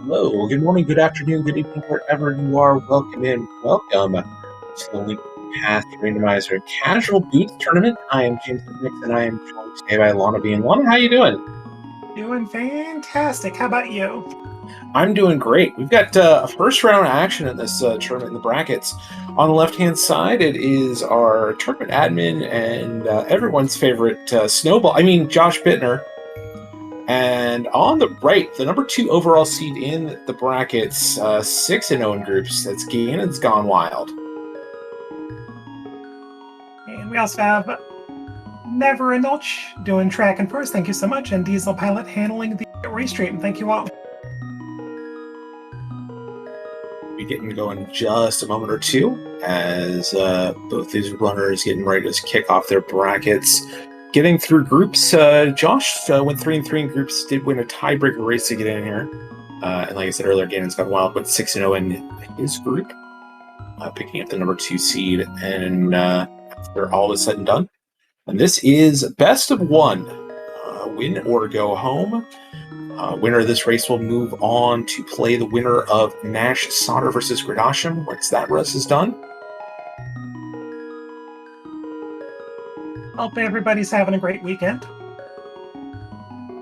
Hello, good morning, good afternoon, good evening, wherever you are. Welcome in. Welcome to the Link Path Randomizer Casual Boots Tournament. I am James Nix, and I am joined today by Lana B. And Lana, how you doing? Doing fantastic. How about you? I'm doing great. We've got a first round action in this tournament in the brackets. On the left-hand side, it is our tournament admin and everyone's favorite JoshBittner. And on the right, the number 2 overall seed in the brackets, 6-0 in groups. That's GanonsGoneWild. And we also have Never Indulge doing track and first. Thank you so much. And Diesel Pilot handling the restream. Thank you all. Be getting going in just a moment or two as both these runners getting ready to kick off their brackets. Getting through groups, Josh went 3-3 in groups, did win a tiebreaker race to get in here. And like I said earlier, GanonsGoneWild went 6-0 in his group, picking up the number 2 seed. And after all is said and done, and this is best of 1, win or go home. Winner of this race will move on to play the winner of Nash Sauter versus Gradasham. Once that race is done, Hope everybody's having a great weekend.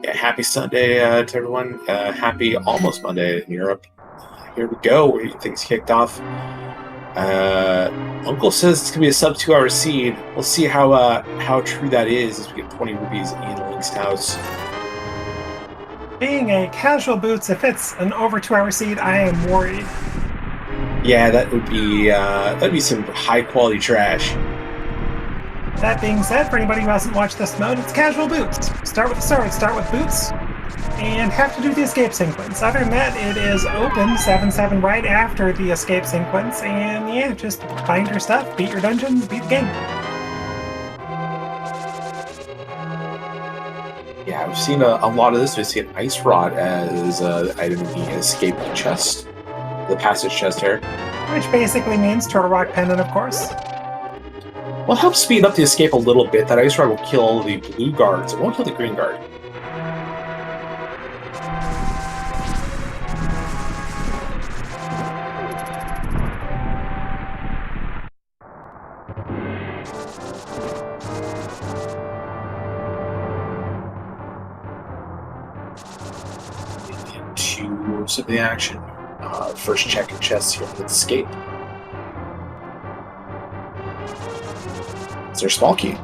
yeah, happy Sunday to everyone. Happy almost Monday in Europe. Here we go. We're getting things kicked off. Uncle says it's gonna be a sub 2-hour seed. We'll see how true that is as we get 20 rupees in Link's house. Being a casual boots, if it's an over 2-hour seed, I am worried. Yeah, that'd be some high quality trash. That being said, for anybody who hasn't watched this mode, it's casual boots. Start with the sword, start with boots, and have to do the escape sequence. Other than that, it is open 7-7 right after the escape sequence, and yeah, just find your stuff, beat your dungeon, beat the game. Yeah, I've seen a lot of this. We've seen Ice Rod as an item in the escape chest, the passage chest here. Which basically means Turtle Rock Pendant, of course. Well, help speed up the escape a little bit. That Ice Rod will kill the blue guards. It won't kill the green guard. Two moves of the action. First check and chest here with escape. It's their small key.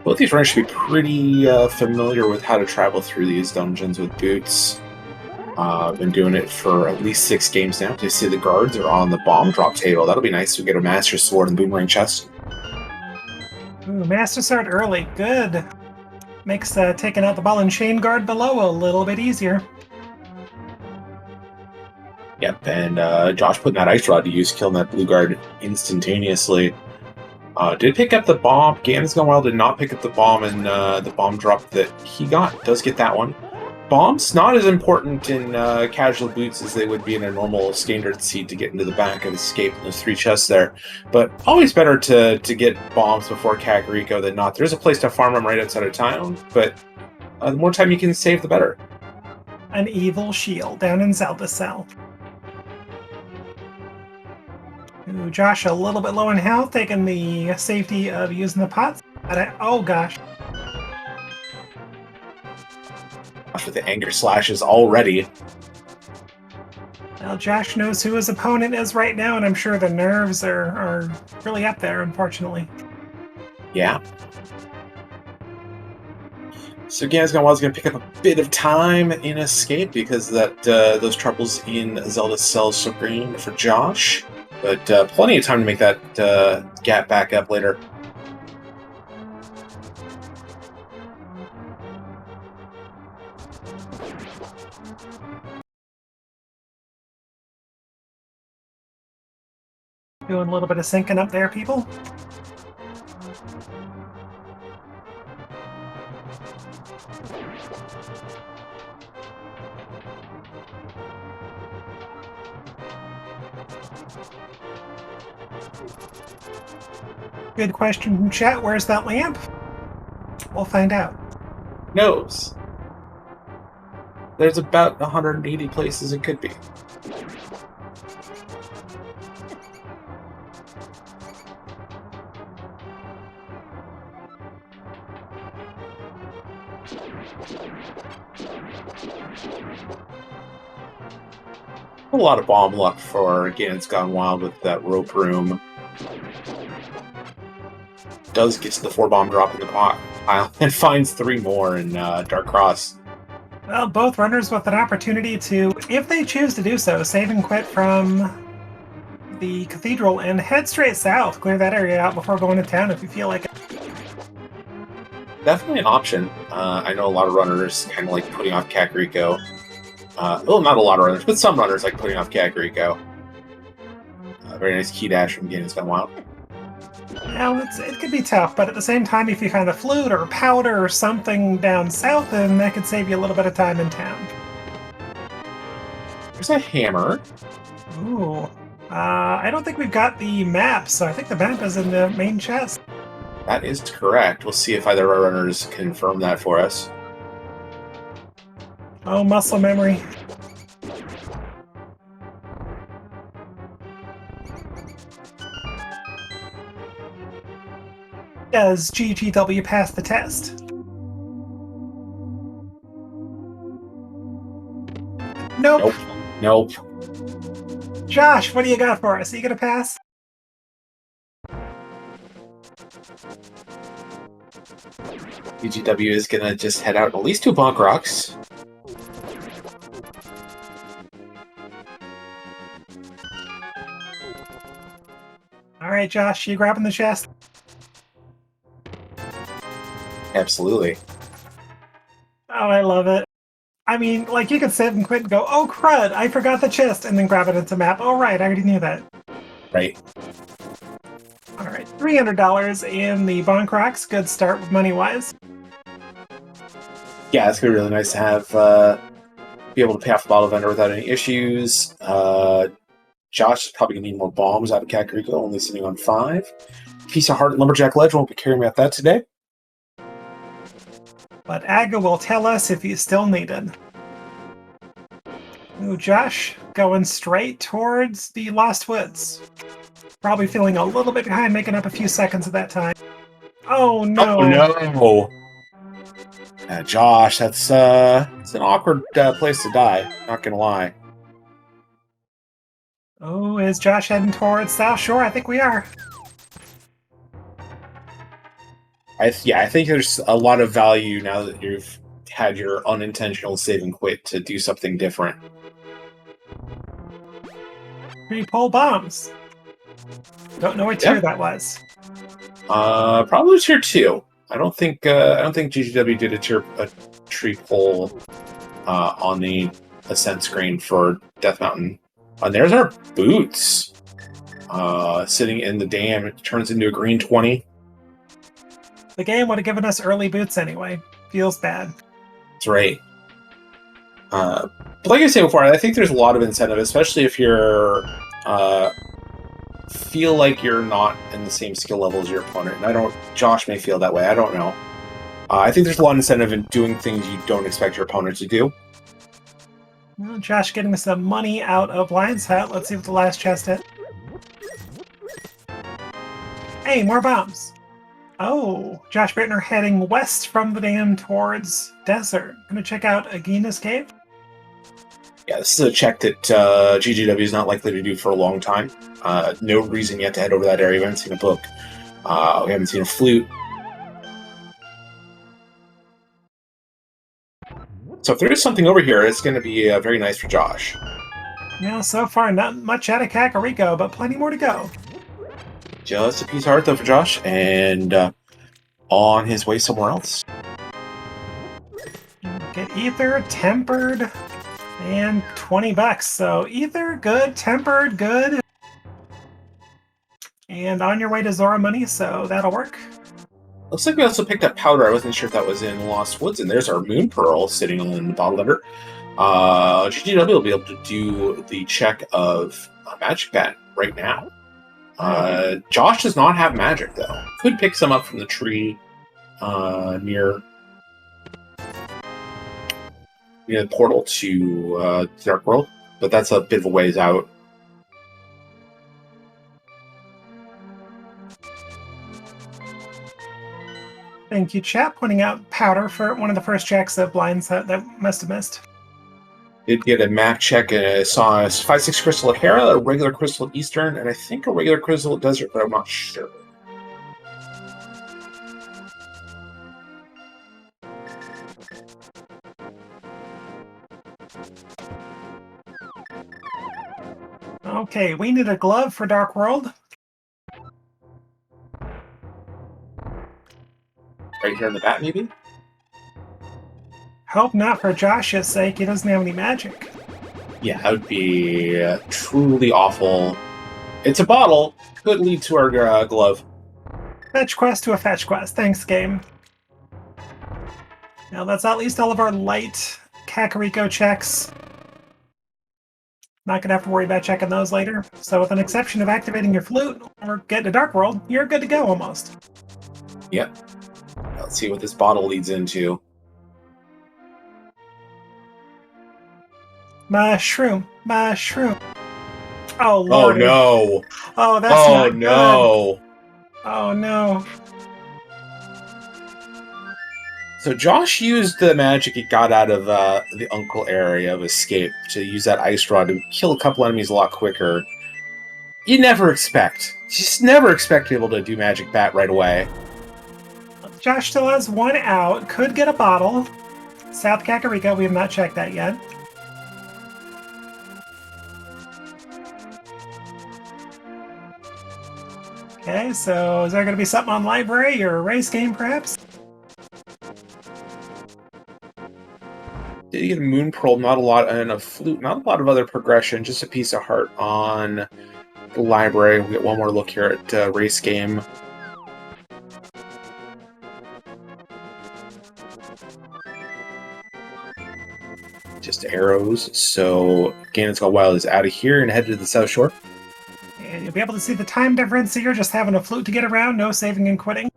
Both these runners should be pretty familiar with how to travel through these dungeons with boots. Been doing it for at least 6 games now. You see the guards are on the bomb drop table. That'll be nice to get a Master Sword and Boomerang chest. Ooh, Master Sword early, good. Makes taking out the ball and chain guard below a little bit easier. Yep, and Josh putting that Ice Rod to use, killing that blue guard instantaneously. Did pick up the bomb. GanonsGoneWild did not pick up the bomb, and the bomb drop that he got does get that one. Bombs not as important in casual boots as they would be in a normal standard seed to get into the back and escape those 3 chests there. But always better to get bombs before Kakariko than not. There's a place to farm them right outside of town, but the more time you can save, the better. An evil shield down in Zelda Cell. Ooh, Josh a little bit low in health, taking the safety of using the pots. Oh gosh. With the anger slashes already. Well, Josh knows who his opponent is right now, and I'm sure the nerves are really up there, unfortunately. Yeah. So GanonsGoneWild is going to pick up a bit of time in escape because that those troubles in Zelda Cell Supreme for Josh. But plenty of time to make that gap back up later. Doing a little bit of syncing up there, people. Good question from chat. Where's that lamp? We'll find out. Knows. There's about 180 places it could be. A lot of bomb luck for GanonsGoneWild with that rope room. Does get to the 4-bomb drop in the pile and finds 3 more in Dark Cross. Well, both runners with an opportunity to, if they choose to do so, save and quit from the cathedral and head straight south. Clear that area out before going to town if you feel like it. Definitely an option. I know a lot of runners kind of like putting off Kakariko. Well, not a lot of runners, but some runners like putting off Kakariko. Very nice key dash from GanonsGoneWild. Now, it could be tough, but at the same time, if you find a flute or powder or something down south, then that could save you a little bit of time in town. There's a hammer. Ooh. I don't think we've got the map, so I think the map is in the main chest. That is correct. We'll see if either of our runners confirm that for us. Oh, muscle memory. Does GGW pass the test? Nope. Nope. Josh, what do you got for us? Are you gonna pass? GGW is gonna just head out at least 2 Bonk Rocks. Alright, Josh, you grabbing the chest? Absolutely. Oh, I love it. I mean, like, you could sit and quit and go, oh crud, I forgot the chest, and then grab it into map. Oh right, I already knew that. Right. Alright, $300 in the Bonk Rocks. Good start money-wise. Yeah, it's gonna be really nice to have be able to pay off the bottle vendor without any issues. Josh is probably gonna need more bombs out of Kakariko, only sitting on 5. Piece of Heart Lumberjack Ledge won't be carrying me out that today. But Aga will tell us if he's still needed. Ooh, Josh going straight towards the Lost Woods. Probably feeling a little bit behind, making up a few seconds at that time. Oh no! Oh no! Josh, that's it's an awkward place to die. Not gonna lie. Oh, is Josh heading towards South Shore? I think we are. I think there's a lot of value now that you've had your unintentional save and quit to do something different. 3 pole bombs. Don't know what tier that was. Probably tier 2. I don't think GGW did a tree pole on the ascent screen for Death Mountain. And there's our boots sitting in the dam. It turns into a green 20. The game would have given us early boots anyway. Feels bad. That's right. But like I said before, I think there's a lot of incentive, especially if you're feel like you're not in the same skill level as your opponent. And Josh may feel that way. I don't know. I think there's a lot of incentive in doing things you don't expect your opponent to do. Well, Josh getting some money out of Lion's Hut. Let's see what the last chest is. Hey, more bombs. Oh, JoshBittner heading west from the dam towards desert. Gonna check out Agina's Cave. Yeah, this is a check that GGW is not likely to do for a long time. No reason yet to head over that area. We haven't seen a book. We haven't seen a flute. So if there is something over here, it's going to be very nice for Josh. Yeah, so far not much out of Kakariko, but plenty more to go. Just a piece of heart, though, for Josh, and on his way somewhere else. Get Ether, Tempered, and $20. So Ether, good. Tempered, good. And on your way to Zora money, so that'll work. Looks like we also picked up powder. I wasn't sure if that was in Lost Woods. And there's our Moon Pearl sitting on the bottle under. GGW will be able to do the check of Magic Bat right now. Josh does not have magic, though. Could pick some up from the tree near the portal to Dark World, but that's a bit of a ways out. Thank you, chat, pointing out powder for one of the first checks that blinds that must have missed. Did get a map check and I saw a 5/6 crystal at Hera, a regular crystal at Eastern, and I think a regular crystal at Desert, but I'm not sure. Okay, we need a glove for Dark World. Right here in the bat, maybe? Hope not for Josh's sake, he doesn't have any magic. Yeah, that would be truly awful. It's a bottle. Could lead to our glove. Fetch quest to a fetch quest. Thanks, game. Now that's at least all of our light Kakariko checks. Not going to have to worry about checking those later. So with an exception of activating your flute or getting to Dark World, you're good to go almost. Yep. Let's see what this bottle leads into. Mushroom. Oh, Lord. Oh, no. Oh, that's not good. No. Oh, no. So Josh used the magic he got out of the Uncle area of Escape to use that Ice Rod to kill a couple enemies a lot quicker. You just never expect people to do Magic Bat right away. Josh still has one out. Could get a bottle. South Kakariko, we have not checked that yet. Okay, so is there going to be something on Library or a race game, perhaps? Did you get a Moon Pearl? Not a lot, and a flute. Not a lot of other progression. Just a piece of heart on the Library. We get one more look here at race game. Just arrows. So GanonsGoneWild is out of here and headed to the South Shore. And you'll be able to see the time difference here, just having a flute to get around, no saving and quitting.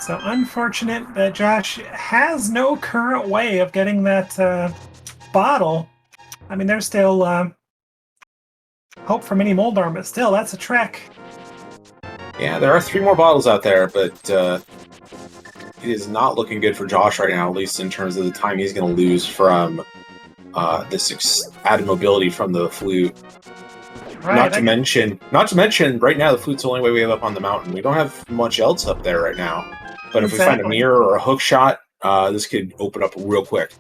So unfortunate that Josh has no current way of getting that bottle. I mean, there's still hope for Mini Moldorm, but still, that's a trek. Yeah, there are 3 more bottles out there, but it is not looking good for Josh right now, at least in terms of the time he's going to lose from this added mobility from the flute. Right, not to mention, right now the flute's the only way we have up on the mountain. We don't have much else up there right now. But if we find a mirror or a hook shot, this could open up real quick.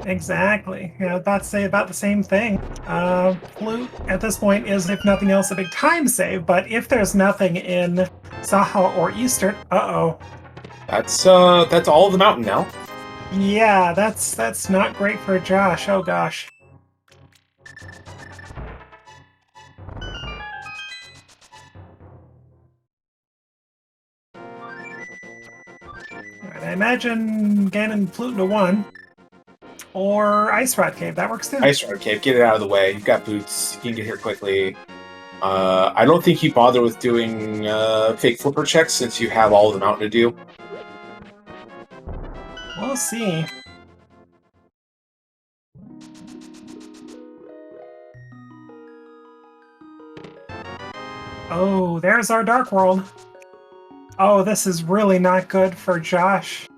Exactly. Yeah, I was about to say about the same thing. Flute, at this point, is, if nothing else, a big time save, but if there's nothing in Saha or Eastern, uh-oh. That's all of the mountain now. Yeah, that's not great for Josh. Oh, gosh. I imagine Ganon Flute into 1. Or Ice Rod Cave. That works too. Ice Rod Cave. Get it out of the way. You've got boots. You can get here quickly. I don't think you bother with doing fake flipper checks since you have all of the mountain to do. We'll see. Oh, there's our Dark World. Oh, this is really not good for Josh.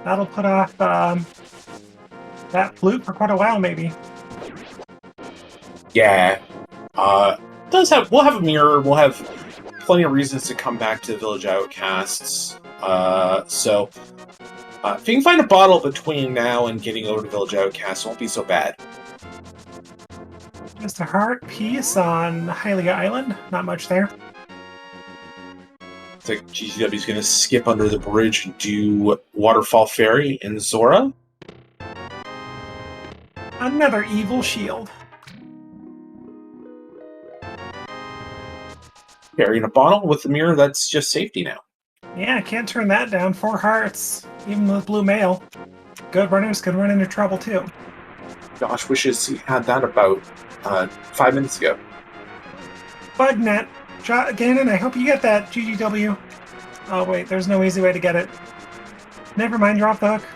That'll put off that flute for quite a while, maybe. Yeah. We'll have a mirror. We'll have plenty of reasons to come back to the Village Outcasts. So if you can find a bottle between now and getting over to Village Outcasts, it won't be so bad. Just a heart piece on Hylia Island. Not much there. Looks like GGW's going to skip under the bridge and do Waterfall Ferry in Zora. Another evil shield. Carrying a bottle with the mirror, that's just safety now. Yeah, can't turn that down. 4 hearts, even with blue mail. Good runners could run into trouble too. Josh wishes he had that about 5 minutes ago. Bugnet. Ganon, I hope you get that, GGW. Oh wait, there's no easy way to get it. Never mind, you're off the hook.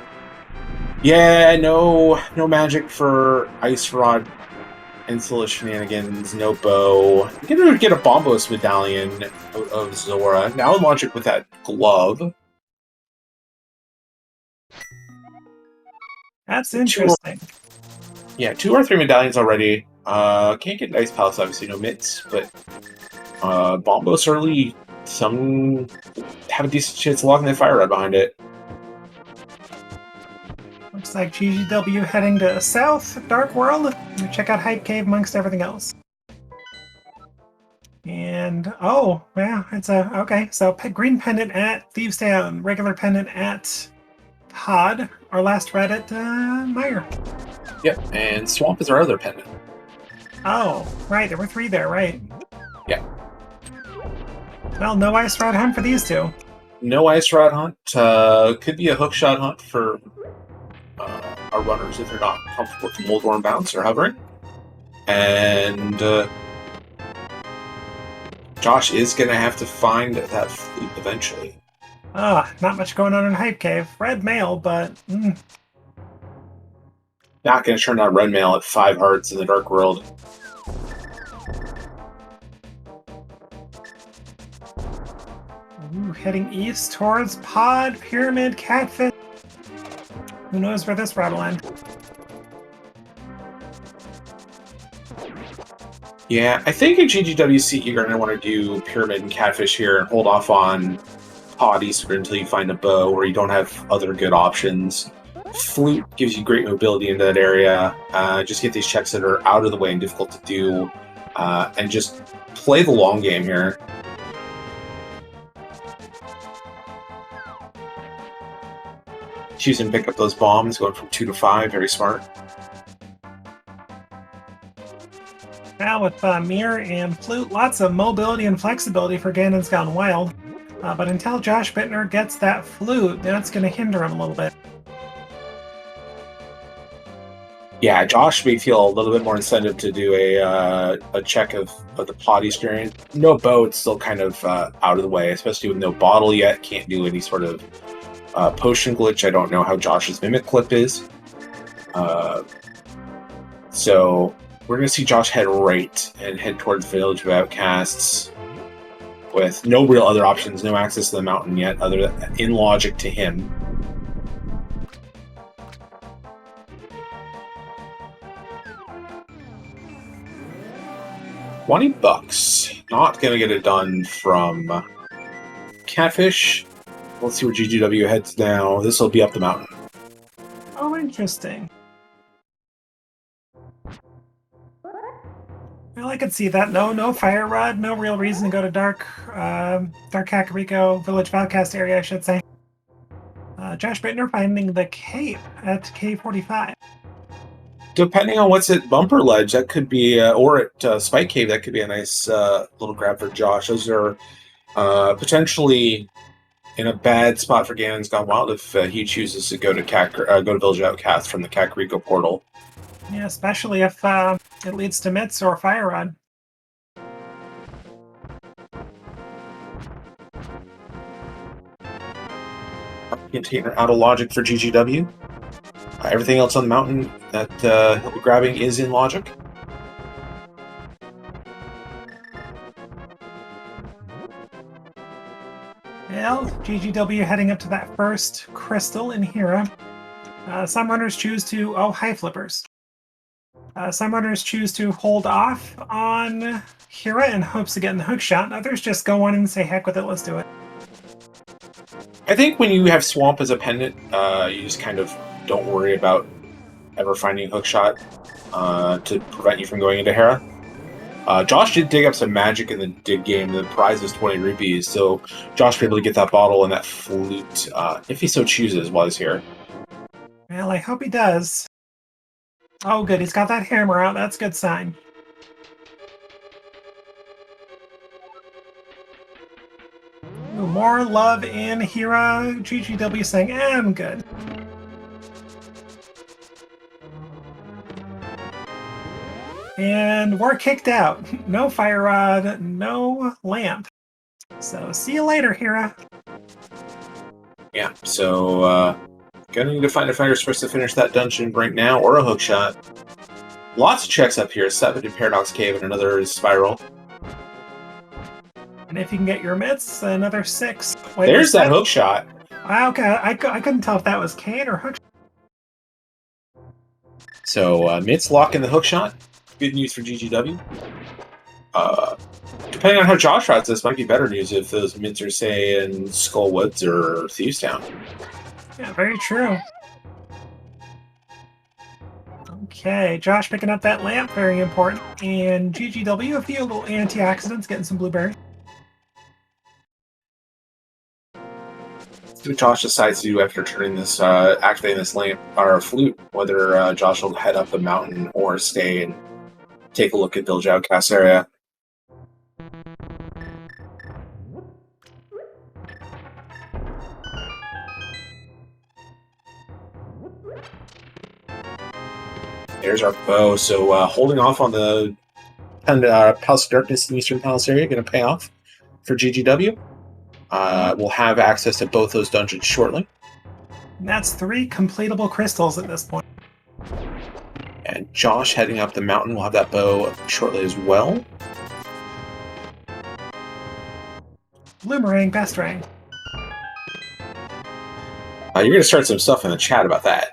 Yeah, no magic for Ice Rod Insulish shenanigans, no bow. I'm gonna get a Bombos medallion out of Zora. Now logic with that glove. That's interesting. Yeah, 2 or 3 medallions already. Can't get Ice Palace, obviously, no mitts, but Bombos early, some have a decent chance of locking the fire rod behind it. Looks like GGW heading to South, Dark World. Check out Hype Cave amongst everything else. And, oh, yeah, it's a, okay, so green pendant at Thieves Town, regular pendant at Pod, our last red at Meyer. Yep, and Swamp is our other pendant. Oh, right, there were 3 there, right? Yeah. Well, no Ice Rod hunt for these 2. No Ice Rod hunt. Could be a hookshot hunt for our runners if they're not comfortable with the Moldworm bounce or hovering. And Josh is going to have to find that flute eventually. Ah, not much going on in Hype Cave. Red mail, but... Not going to turn that red mail at 5 hearts in the Dark World. Ooh, heading east towards Pod, Pyramid, Catfish. Who knows where this route will end? Yeah, I think in GGWC you're going to want to do Pyramid and Catfish here and hold off on Pod eastward until you find a bow where you don't have other good options. Flute gives you great mobility into that area. Just get these checks that are out of the way and difficult to do, and just play the long game here. Choosing to pick up those bombs, going from 2 to 5, very smart. Now with Mirror and Flute, lots of mobility and flexibility for GanonsGoneWild. But until JoshBittner gets that Flute, that's going to hinder him a little bit. Yeah, Josh may feel a little bit more incentive to do a check of the Pod Eastern. No bow, it's still kind of out of the way, especially with no bottle yet. Can't do any sort of potion glitch. I don't know how Josh's Mimic Clip is. So we're going to see Josh head right and head towards Village of Outcasts with no real other options, no access to the mountain yet, other than in logic to him. $20. Not going to get it done from Catfish. Let's see where GGW heads now. This will be up the mountain. Oh, interesting. Well, I could see that. No fire rod, no real reason to go to Dark Kakariko, Village of Outcast area, I should say. JoshBittner finding the cape at K45. Depending on what's at Bumper Ledge, that could be, or at Spike Cave, that could be a nice little grab for Josh. Those are potentially in a bad spot for GanonsGoneWild if he chooses to go to Village of Outcast from the Kakariko portal. Yeah, especially if it leads to Mitts or Fire Rod. Container out of logic for GGW. Everything else on the mountain that he'll be grabbing is in logic. Well, GGW heading up to that first crystal in Hira. Some runners choose to... Oh, high flippers. Some runners choose to hold off on Hira in hopes of getting the hook shot, and others just go on and say, heck with it, let's do it. I think when you have Swamp as a pendant, you just kind of don't worry about ever finding a hook shot. to prevent you from going into Hera. Josh did dig up some magic in the dig game. The prize is 20 rupees, so Josh will be able to get that bottle and that flute if he so chooses while he's here. Well, I hope he does. Oh, good. He's got that hammer out. That's a good sign. Ooh, more love in Hera. GGW saying, I'm good. And we're kicked out. No fire rod, no lamp. So see you later, Hera. Yeah, so gonna need to find a fire source to finish that dungeon right now, or a hookshot. Lots of checks up here. 7 in Paradox Cave and another spiral. And if you can get your mitts, another 6. Wait, there's that hookshot. Okay, I couldn't tell if that was Kane or hookshot. So mitts lock in the hookshot. Good news for GGW. Depending on how Josh routes this, might be better news if those mitts are, say, in Skull Woods or Thieves Town. Yeah, very true. Okay, Josh picking up that lamp, very important. And GGW, a few little antioxidants, getting some blueberries. See what Josh decides to do after turning this, activating this lamp or flute. Whether Josh will head up the mountain or stay and take a look at Bilge Outcast area. There's our bow. So holding off on the Palace of Darkness in the Eastern Palace area, going to pay off for GGW. We'll have access to both those dungeons shortly. And that's 3 completable crystals at this point. And Josh heading up the mountain will have that bow shortly as well. Bloomerang, best rang. You're going to start some stuff in the chat about that.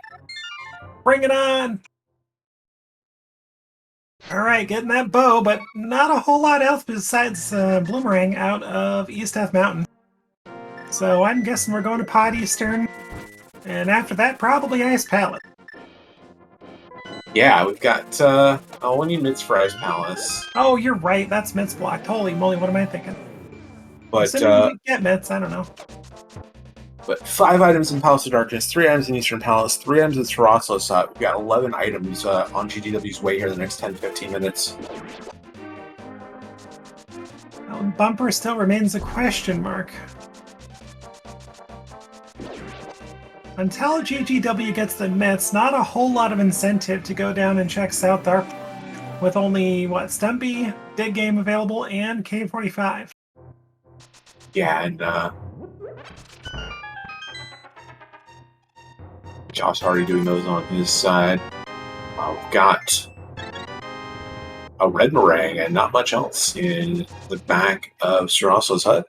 Bring it on! Alright, getting that bow, but not a whole lot else besides Bloomerang out of East F Mountain. So I'm guessing we're going to Pod Eastern, and after that, probably Ice Palace. Yeah, we've got we need Mitts for Ice Palace. Oh, you're right, that's Mitts blocked. Holy moly, what am I thinking? But we get Mitts, I don't know. But 5 items in Palace of Darkness, 3 items in Eastern Palace, 3 items in Saraslo's hut. We've got 11 items on GGW's way here in the next 10-15 minutes. Well, Bumper still remains a question mark. Until GGW gets the mitts, not a whole lot of incentive to go down and check South Dark with only, what, Stumpy, Dig Game available, and K45. Yeah, and Josh already doing those on his side. We've got a red meringue and not much else in the back of Saraslo's hut.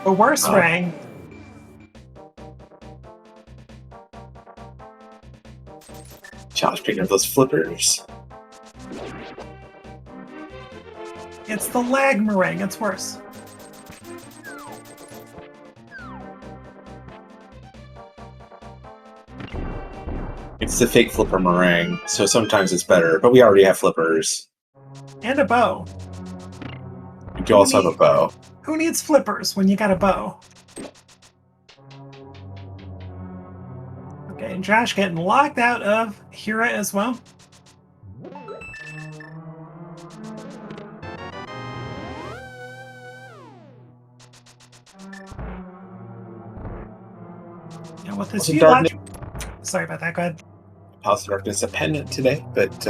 The worst rang. Josh picking up those flippers. It's the lag meringue, it's worse. It's the fake flipper meringue, so sometimes it's better, but we already have flippers. And a bow. We do also have a bow. Who needs flippers when you got a bow? Okay, and Josh getting locked out of Hera as well. And with this sorry about that, go ahead. House of Darkness a pendant today, but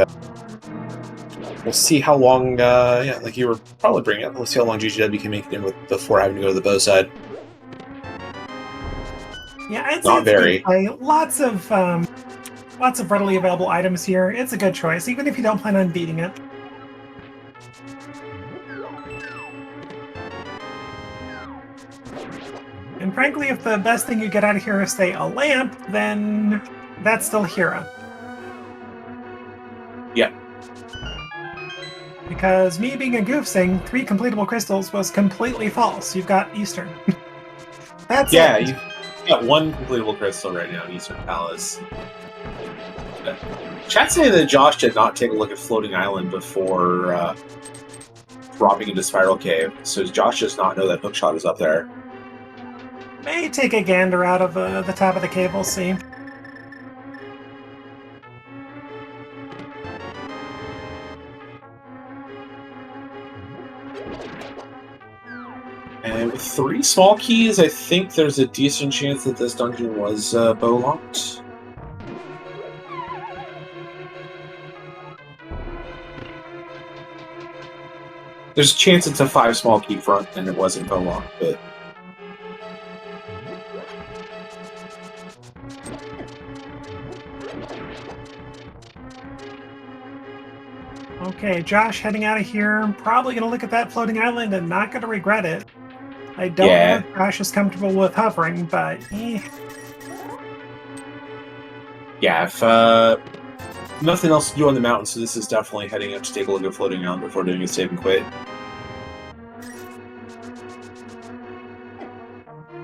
we'll see how long, like you were probably bringing up, we'll see how long GGW can make it in before having to go to the bow side. Yeah, it's not very. Lots of readily available items here. It's a good choice, even if you don't plan on beating it. And frankly, if the best thing you get out of here is, say, a lamp, then that's still Hera. Yeah. Because me being a goof saying 3 completable crystals was completely false. You've got Eastern. That's it. Yeah, you've got 1 completable crystal right now in Eastern Palace. Chat saying that Josh did not take a look at Floating Island before dropping into Spiral Cave. So does Josh does not know that hookshot is up there? May take a gander out of the top of the cable, see. And with 3 small keys, I think there's a decent chance that this dungeon was bow locked. There's a chance it's a 5 small key front and it wasn't bow locked, but. Okay, Josh heading out of here. Probably going to look at that floating island and not going to regret it. I don't know if Josh is comfortable with hovering, but yeah, if nothing else to do on the mountain, so this is definitely heading up to take a look at Floating Island before doing a save and quit.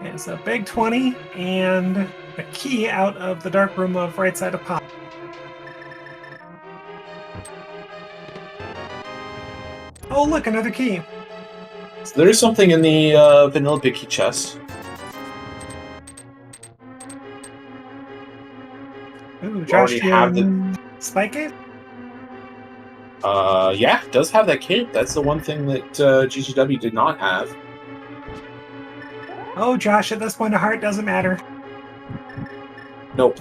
It's a big 20 and a key out of the dark room of right side of Pop. Oh, look, another key. So there's something in the vanilla big key chest. Ooh, Josh, already have the spike cape? Yeah, it does have that cape. That's the one thing that GGW did not have. Oh, Josh, at this point, a heart doesn't matter. Nope.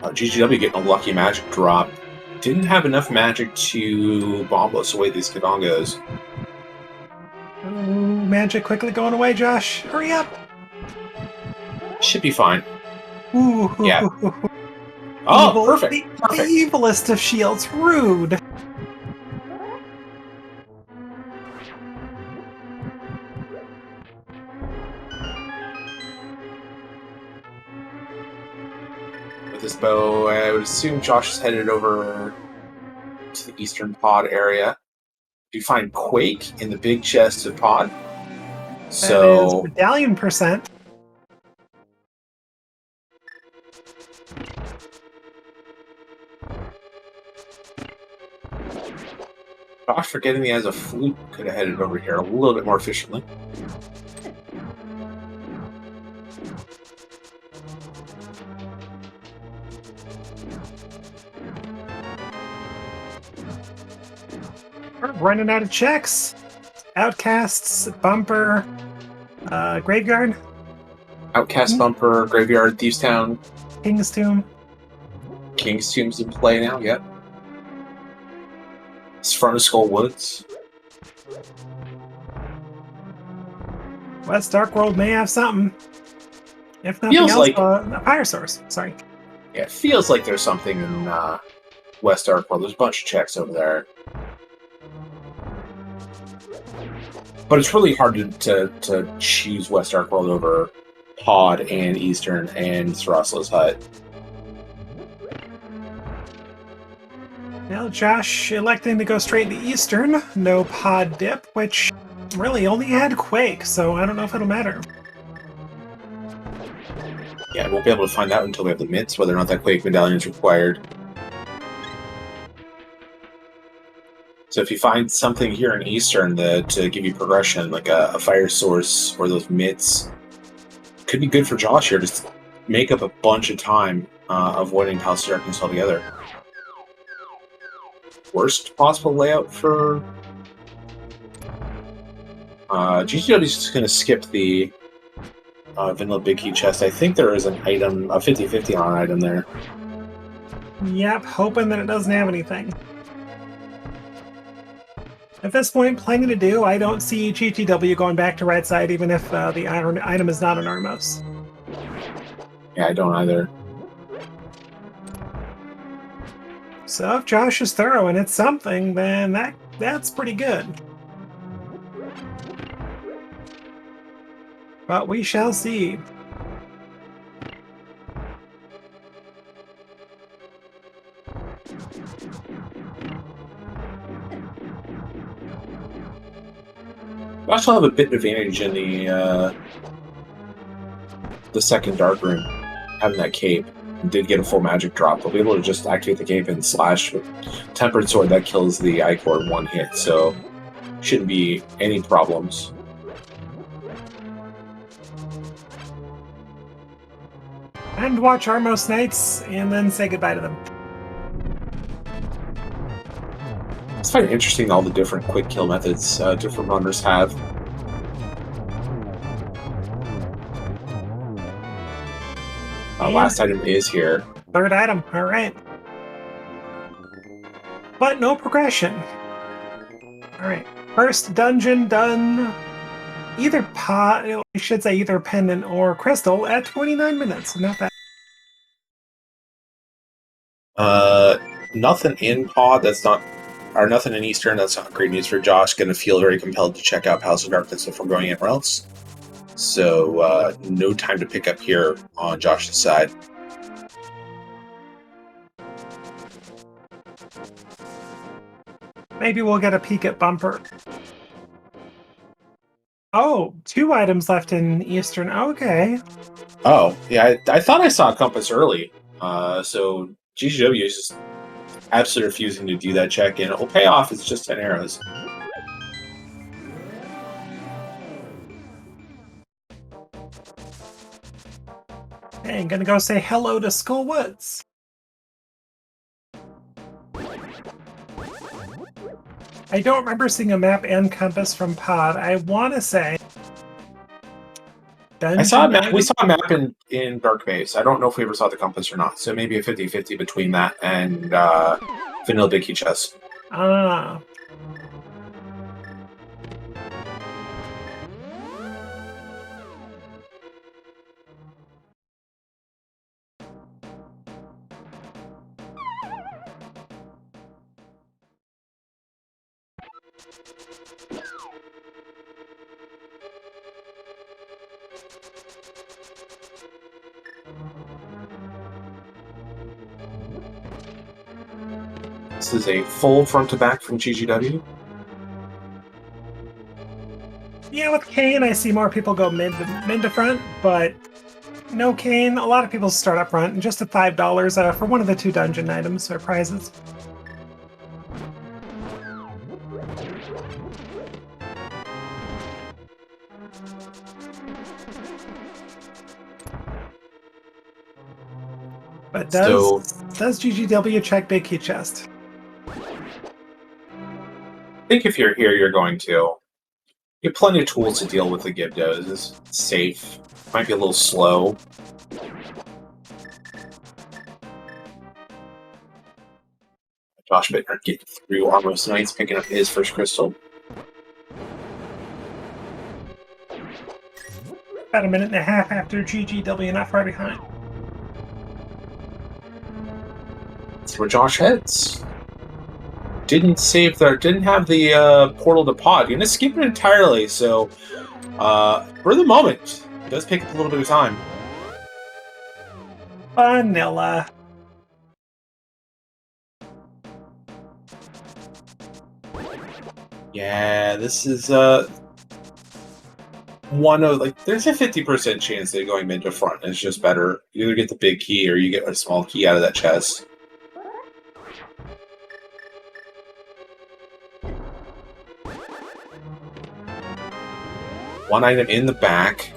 GGW getting a lucky magic drop. Didn't have enough magic to bomb us away these Kadongos. Ooh, magic quickly going away, Josh. Hurry up! Should be fine. Ooh. Yeah. Oh, perfect. The evilest of shields. Rude. With this bow, I would assume Josh is headed over to the eastern pod area. You find Quake in the big chest of pod. That is medallion %. Josh, forgetting he has a flute, could have headed over here a little bit more efficiently. We're running out of checks. Outcasts, bumper, graveyard. Outcast bumper, graveyard, Thieves Town. King's Tomb. King's Tomb's in play now, yep. It's front of Skull Woods. West Dark World may have something. If nothing Feels else, like- a fire source. Sorry. Yeah, it feels like there's something in West Dark World. There's a bunch of checks over there. But it's really hard to choose West Dark World over Pod and Eastern and Throsla's Hut. Now, Josh electing to go straight to Eastern. No pod dip, which really only had Quake, so I don't know if it'll matter. Yeah, we won't be able to find out until we have the mitts, whether or not that Quake medallion is required. So if you find something here in Eastern to give you progression, like a fire source or those mitts, could be good for Josh here. Just make up a bunch of time avoiding House of Darkness altogether. Worst possible layout for... GGW is just going to skip the vanilla big key chest. I think there is an item, a 50-50 on an item there. Yep, hoping that it doesn't have anything. At this point, plenty to do. I don't see GTW going back to right side, even if the item is not an Armos. Yeah, I don't either. So if Josh is thorough and it's something, then that's pretty good. But we shall see. We also have a bit of advantage in the the second dark room, having that cape, did get a full magic drop. They'll be able to just activate the cape and slash with Tempered Sword. That kills the Ichor in one hit, so shouldn't be any problems. And watch Armos Knights, and then say goodbye to them. It's quite interesting all the different quick kill methods different runners have. Last item is here. Third item, alright. But no progression. Alright, first dungeon done. Either pot, I should say either pendant or crystal at 29 minutes. Not bad. Nothing in pod that's not, or nothing in Eastern that's not great news for Josh. Going to feel very compelled to check out House of Darkness before going anywhere else. So no time to pick up here on Josh's side. Maybe we'll get a peek at Bumper. Oh, 2 items left in Eastern. Okay. Oh, yeah, I thought I saw a compass early. So GGW is just absolutely refusing to do that check, and it will pay off. It's just 10 arrows. Hey, I'm gonna go say hello to Skull Woods. I don't remember seeing a map and compass from Pod. I want to say... I saw a map. We saw a map in Dark Base. I don't know if we ever saw the compass or not. So maybe a 50-50 between that and Vanilla Big Key Chest. Ah. This is a full front to back from GGW. Yeah, with Kane, I see more people go mid to front, but no Kane. A lot of people start up front, and just at $5 for one of the 2 dungeon items or prizes. But does GGW check Big Key Chest? I think if you're here, you're going to. You have plenty of tools to deal with the Gibdos. It's safe. Might be a little slow. JoshBittner getting through Armos Knights, picking up his first crystal. About a minute and a half after GGW, not far behind. That's where Josh heads. Didn't have the portal to pod. You're gonna skip it entirely, so for the moment, it does take a little bit of time. Vanilla. Yeah, this is one of, like, there's a 50% chance they're going mid to front, and it's just better. You either get the big key or you get a small key out of that chest. One item in the back.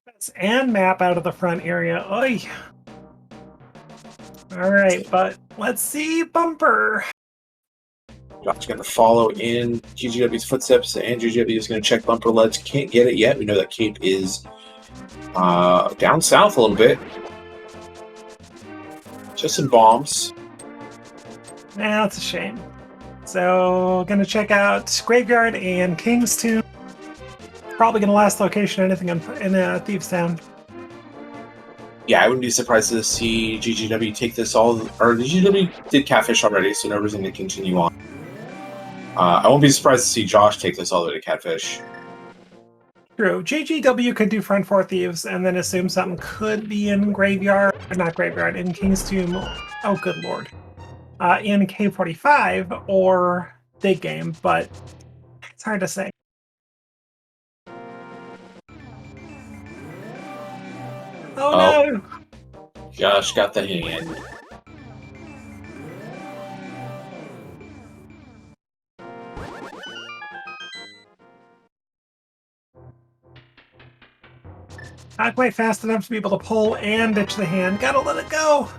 Compass and map out of the front area. Oy. Alright, but let's see Bumper. Josh's going to follow in GGW's footsteps, and GGW is going to check Bumper Ledge. Can't get it yet. We know that cape is down south a little bit. Just some bombs. Nah, that's a shame. So, gonna check out Graveyard and King's Tomb. Probably gonna last location anything in Thieves Town. Yeah, I wouldn't be surprised to see GGW take this all, or GGW did Catfish already, so no reason to continue on. I won't be surprised to see Josh take this all the way to Catfish. True. GGW could do Front 4 Thieves and then assume something could be in Graveyard, or not Graveyard, in King's Tomb. Oh, good lord. In K45 or Big Game, but it's hard to say. Josh got the hand. Not quite fast enough to be able to pull and ditch the hand. Gotta let it go.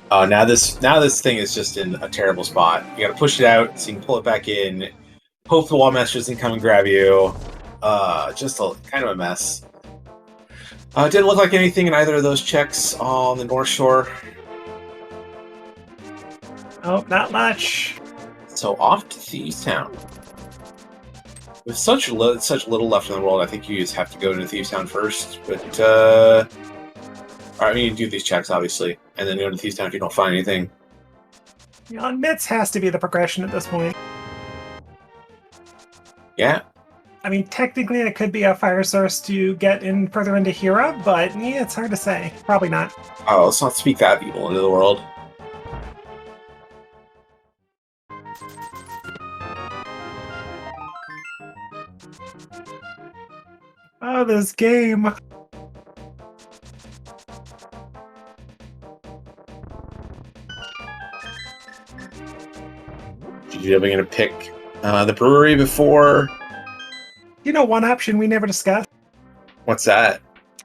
Oh, now this thing is just in a terrible spot. You gotta push it out so you can pull it back in. Hope the wall master doesn't come and grab you. Just kind of a mess. Didn't look like anything in either of those checks on the North Shore. Oh, not much. So off to Thieves Town. With such little left in the world, I think you just have to go to Thieves Town first. But I mean, you do these checks obviously, and then go to Thieves Town if you don't find anything. Yeah, Mitts has to be the progression at this point. Yeah. I mean, technically it could be a fire source to get in further into Hira, but yeah, it's hard to say. Probably not. Oh, let's not speak that evil into the world. Oh, this game. You're going to pick the brewery before. You know, one option we never discussed. What's that?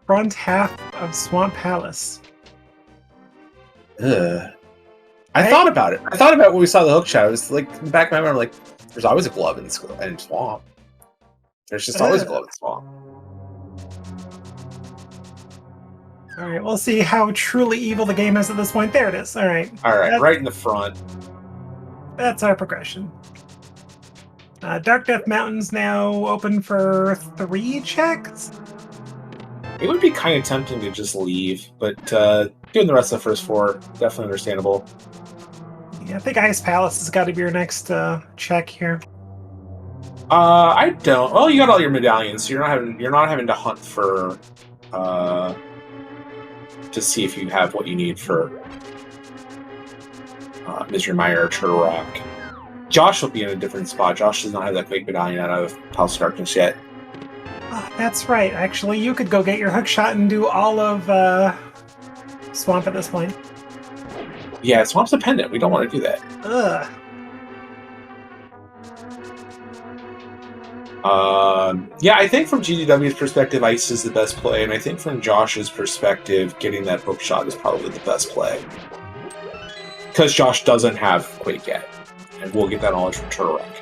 Front half of Swamp Palace. I thought about it. I thought about when we saw the hook shot. It was like in the back of my mind, I'm like, there's always a glove in Swamp. There's just always a glove in Swamp. All right, we'll see how truly evil the game is at this point. There it is. All right. Right in the front. That's our progression. Dark Death Mountain's now open for 3 checks. It would be kind of tempting to just leave, but doing the rest of the first 4, definitely understandable. Yeah, I think Ice Palace has got to be your next check here. I don't. Well, you got all your medallions, so you're not having to hunt for to see if you have what you need for Misery Mire or Turtle Rock. Josh will be in a different spot. Josh does not have that Quake medallion out of Palace of Darkness yet. Oh, that's right. Actually, you could go get your hook shot and do all of Swamp at this point. Yeah, Swamp's a pendant. We don't want to do that. Ugh. Yeah, I think from GDW's perspective, Ice is the best play, and I think from Josh's perspective, getting that hook shot is probably the best play. Because Josh doesn't have Quake yet, and we'll get that knowledge from Turtle Rock.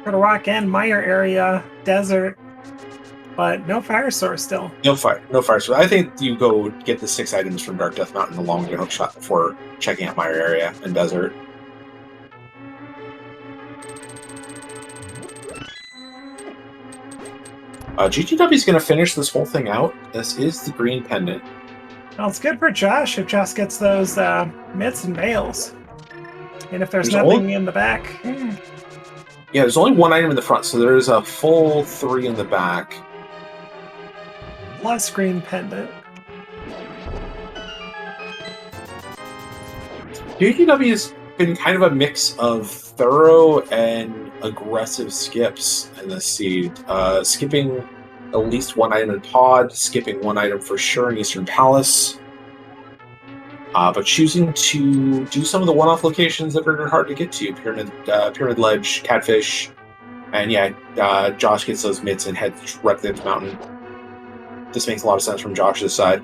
Turtle Rock and Mire area, desert, but no fire source still. No fire source. I think you go get the 6 items from Dark Death Mountain along with your hook shot before checking out Mire area and desert. GTW is going to finish this whole thing out. This is the green pendant. Well, it's good for Josh if Josh gets those mitts and veils. And if there's nothing in the back. Yeah, there's only 1 item in the front, so there's a full 3 in the back. Plus green pendant. GTW has been kind of a mix of thorough and aggressive skips in this seed. Skipping at least 1 item in Pod, skipping 1 item for sure in Eastern Palace, but choosing to do some of the one-off locations that are hard to get to. Pyramid Ledge, Catfish, and yeah, Josh gets those mitts and heads directly up the mountain. This makes a lot of sense from Josh's side.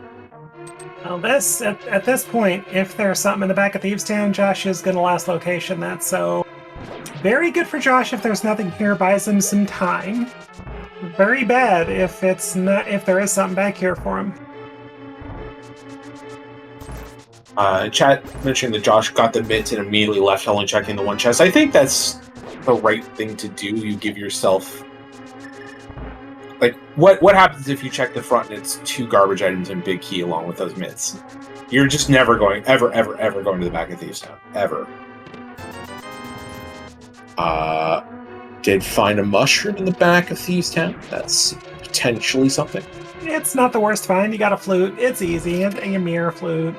Well, at this point, if there's something in the back of Thieves Town, Josh is going to last location that. So very good for Josh if there's nothing here, buys him some time. Very bad if there is something back here for him. Chat mentioning that Josh got the mitts and immediately left, only checking the 1 chest. I think that's the right thing to do. You give yourself... Like, what happens if you check the front and it's 2 garbage items and big key along with those mitts? You're just never going, ever going to the back of Thieves Town. Ever. Did find a mushroom in the back of Thieves Town. That's potentially something. It's not the worst find. You got a flute. It's easy. A mirror flute.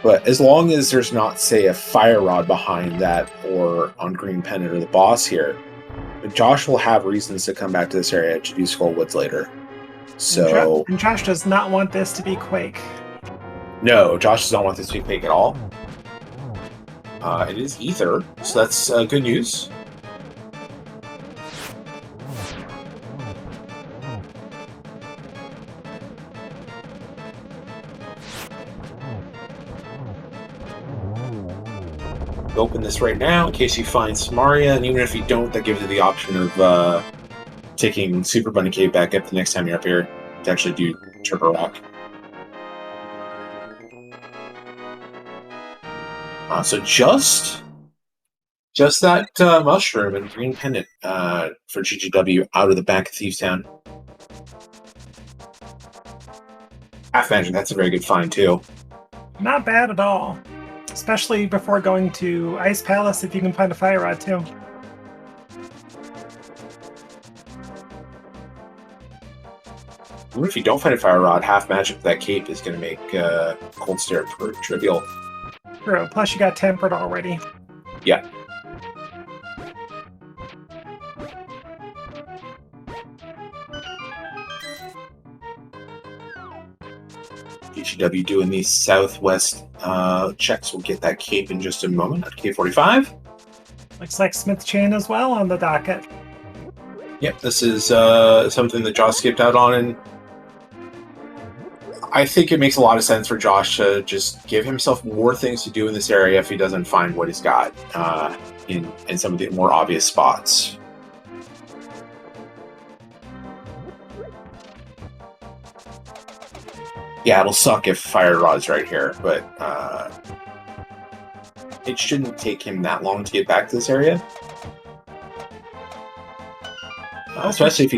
But as long as there's not, say, a fire rod behind that or on Green Pennant or the boss here, Josh will have reasons to come back to this area to do Skull Woods later. So... And Josh does not want this to be Quake. No, Josh does not want this to be Quake at all. It is Ether, so that's good news. Open this right now in case you find Samaria, and even if you don't, that gives you the option of taking Super Bunny Cave back up the next time you're up here to actually do Turbo Rock. So just that mushroom and Green Pendant for GGW out of the back of Thieves Town. Half Magic, that's a very good find too. Not bad at all. Especially before going to Ice Palace, if you can find a fire rod too. Even if you don't find a fire rod, half magic with that cape is going to make Cold Stare trivial. True. Plus you got tempered already. Yeah. GGW doing these southwest checks. We'll get that cape in just a moment at K45. Looks like Smith Chain as well on the docket. Yep, this is something that Josh skipped out on, and I think it makes a lot of sense for Josh to just give himself more things to do in this area if he doesn't find what he's got in some of the more obvious spots. Yeah, it'll suck if Fire Rod's right here, but it shouldn't take him that long to get back to this area. Especially if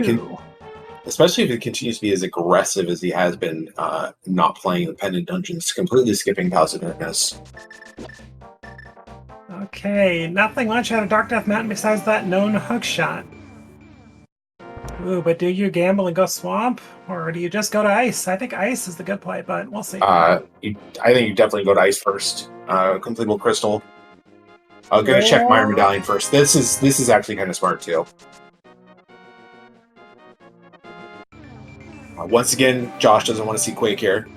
he continues to be as aggressive as he has been, not playing the Pendant Dungeons, completely skipping Palace of Darkness. Okay, nothing much out of Dark Death Mountain besides that known hook shot. Ooh, but do you gamble and go swamp, or do you just go to ice? I think ice is the good play, but we'll see. I think you definitely go to ice first. Completable Crystal. I'm gonna check my medallion first. This is actually kind of smart too. Once again, Josh doesn't want to see Quake here.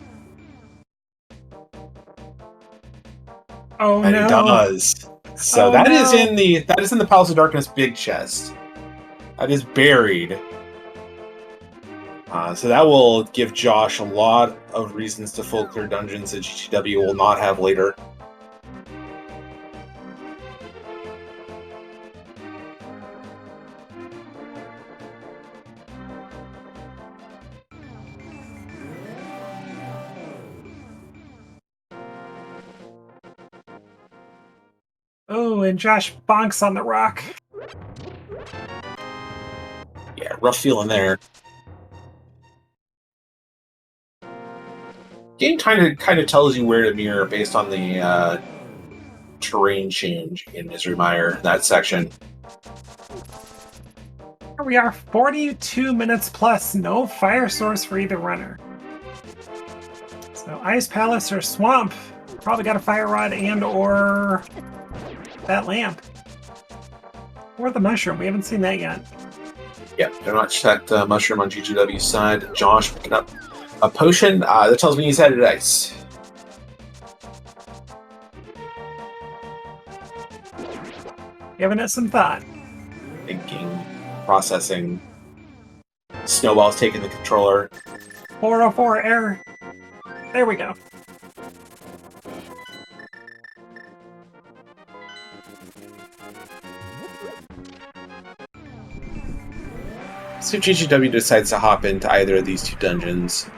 Oh, and no. He does. So that is in the Palace of Darkness big chest. That is buried. So that will give Josh a lot of reasons to full clear dungeons that GTW will not have later. Oh, and Josh bonks on the rock. Yeah, rough feeling there. Game kind of tells you where to mirror based on the terrain change in Misery Mire, that section. Here we are, 42 minutes plus, no fire source for either runner. So Ice Palace or Swamp, probably got a fire rod and or that lamp. Or the mushroom, we haven't seen that yet. Yeah, very much that mushroom on GGW's side. Josh picking up a potion. That tells me he's headed to ice. Giving it some thought. Thinking, processing. Snowball's taking the controller. 404 error. There we go. So GGW decides to hop into either of these two dungeons.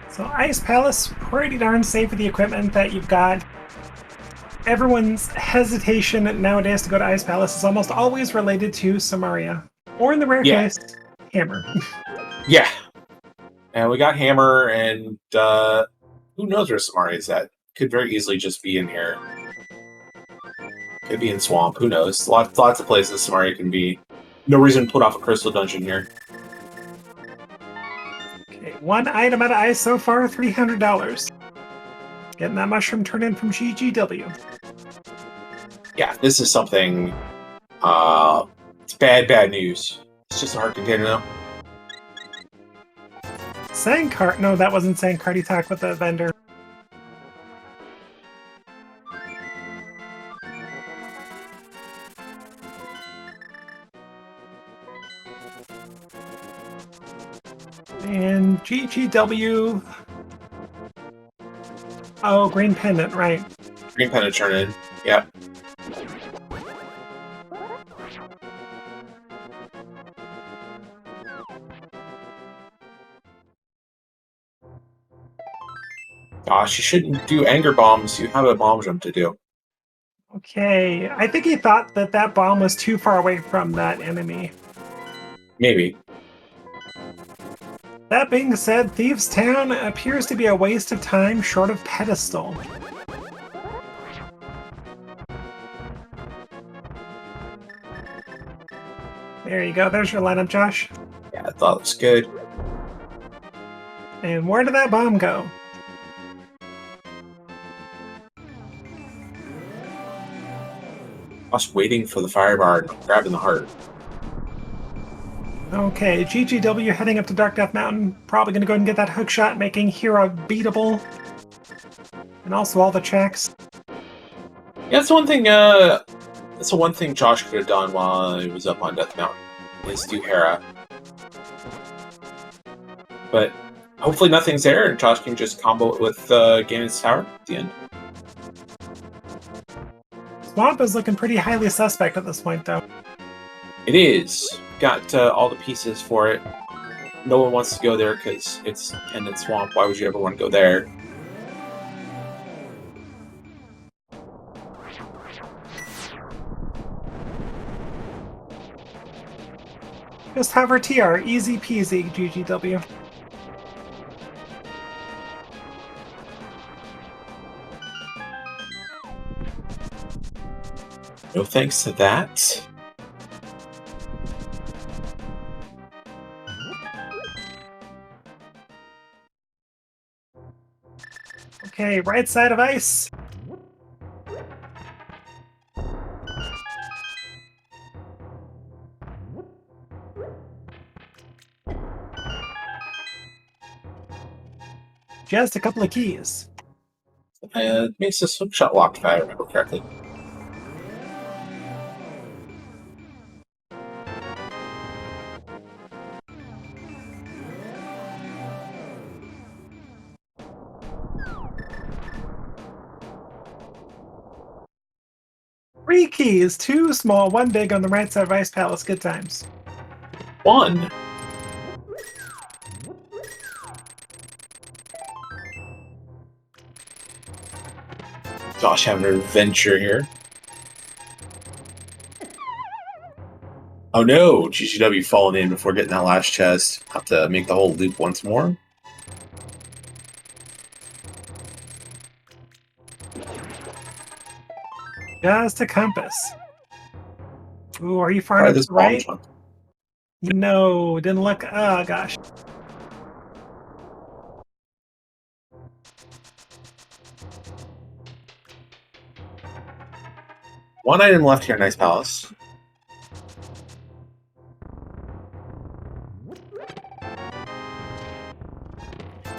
So Ice Palace, pretty darn safe with the equipment that you've got. Everyone's hesitation nowadays to go to Ice Palace is almost always related to Samaria. Or in the rare case, Hammer. Yeah. And we got Hammer, and who knows where Samari's at? Could very easily just be in here. Could be in Swamp. Who knows? Lots of places Samari can be. No reason to put off a Crystal Dungeon here. Okay, 1 item out of ice so far, $300. Getting that mushroom turned in from GGW. Yeah, this is something. It's bad news. It's just a hard container now. Sandcart? No, that wasn't Sandcart. He talked with the vendor. And GGW. Oh, green pendant, right. Green Pendant turn in. Yep. Gosh, you shouldn't do anger bombs. You have a bomb jump to do. Okay, I think he thought that that bomb was too far away from that enemy. Maybe. That being said, Thieves' Town appears to be a waste of time short of Pedestal. There you go, there's your lineup, Josh. Yeah, I thought it was good. And where did that bomb go? I was waiting for the fire bar and grabbing the heart. Okay, GGW heading up to Dark Death Mountain. Probably going to go ahead and get that hook shot, making Hero beatable. And also all the checks. Yeah, that's one thing. That's the one thing Josh could have done while he was up on Death Mountain is do Hera. But hopefully nothing's there, and Josh can just combo it with Ganon's Tower at the end. Swamp is looking pretty highly suspect at this point, though. It is. Got all the pieces for it. No one wants to go there because it's Pendant Swamp. Why would you ever want to go there? Just hover TR, easy peasy, GGW. No thanks to that. Okay, right side of ice. Just a couple of keys. It makes this hook shot locked, if I remember correctly. Three keys, 2 small, 1 big on the right side of Ice Palace. Good times. 1. Josh having an adventure here. Oh no, GGW falling in before getting that last chest. Have to make the whole loop once more. Just a compass. Ooh, are you far Try enough this to the right? bomb jump. No, didn't look. Oh, gosh. One item left here, Nice Palace.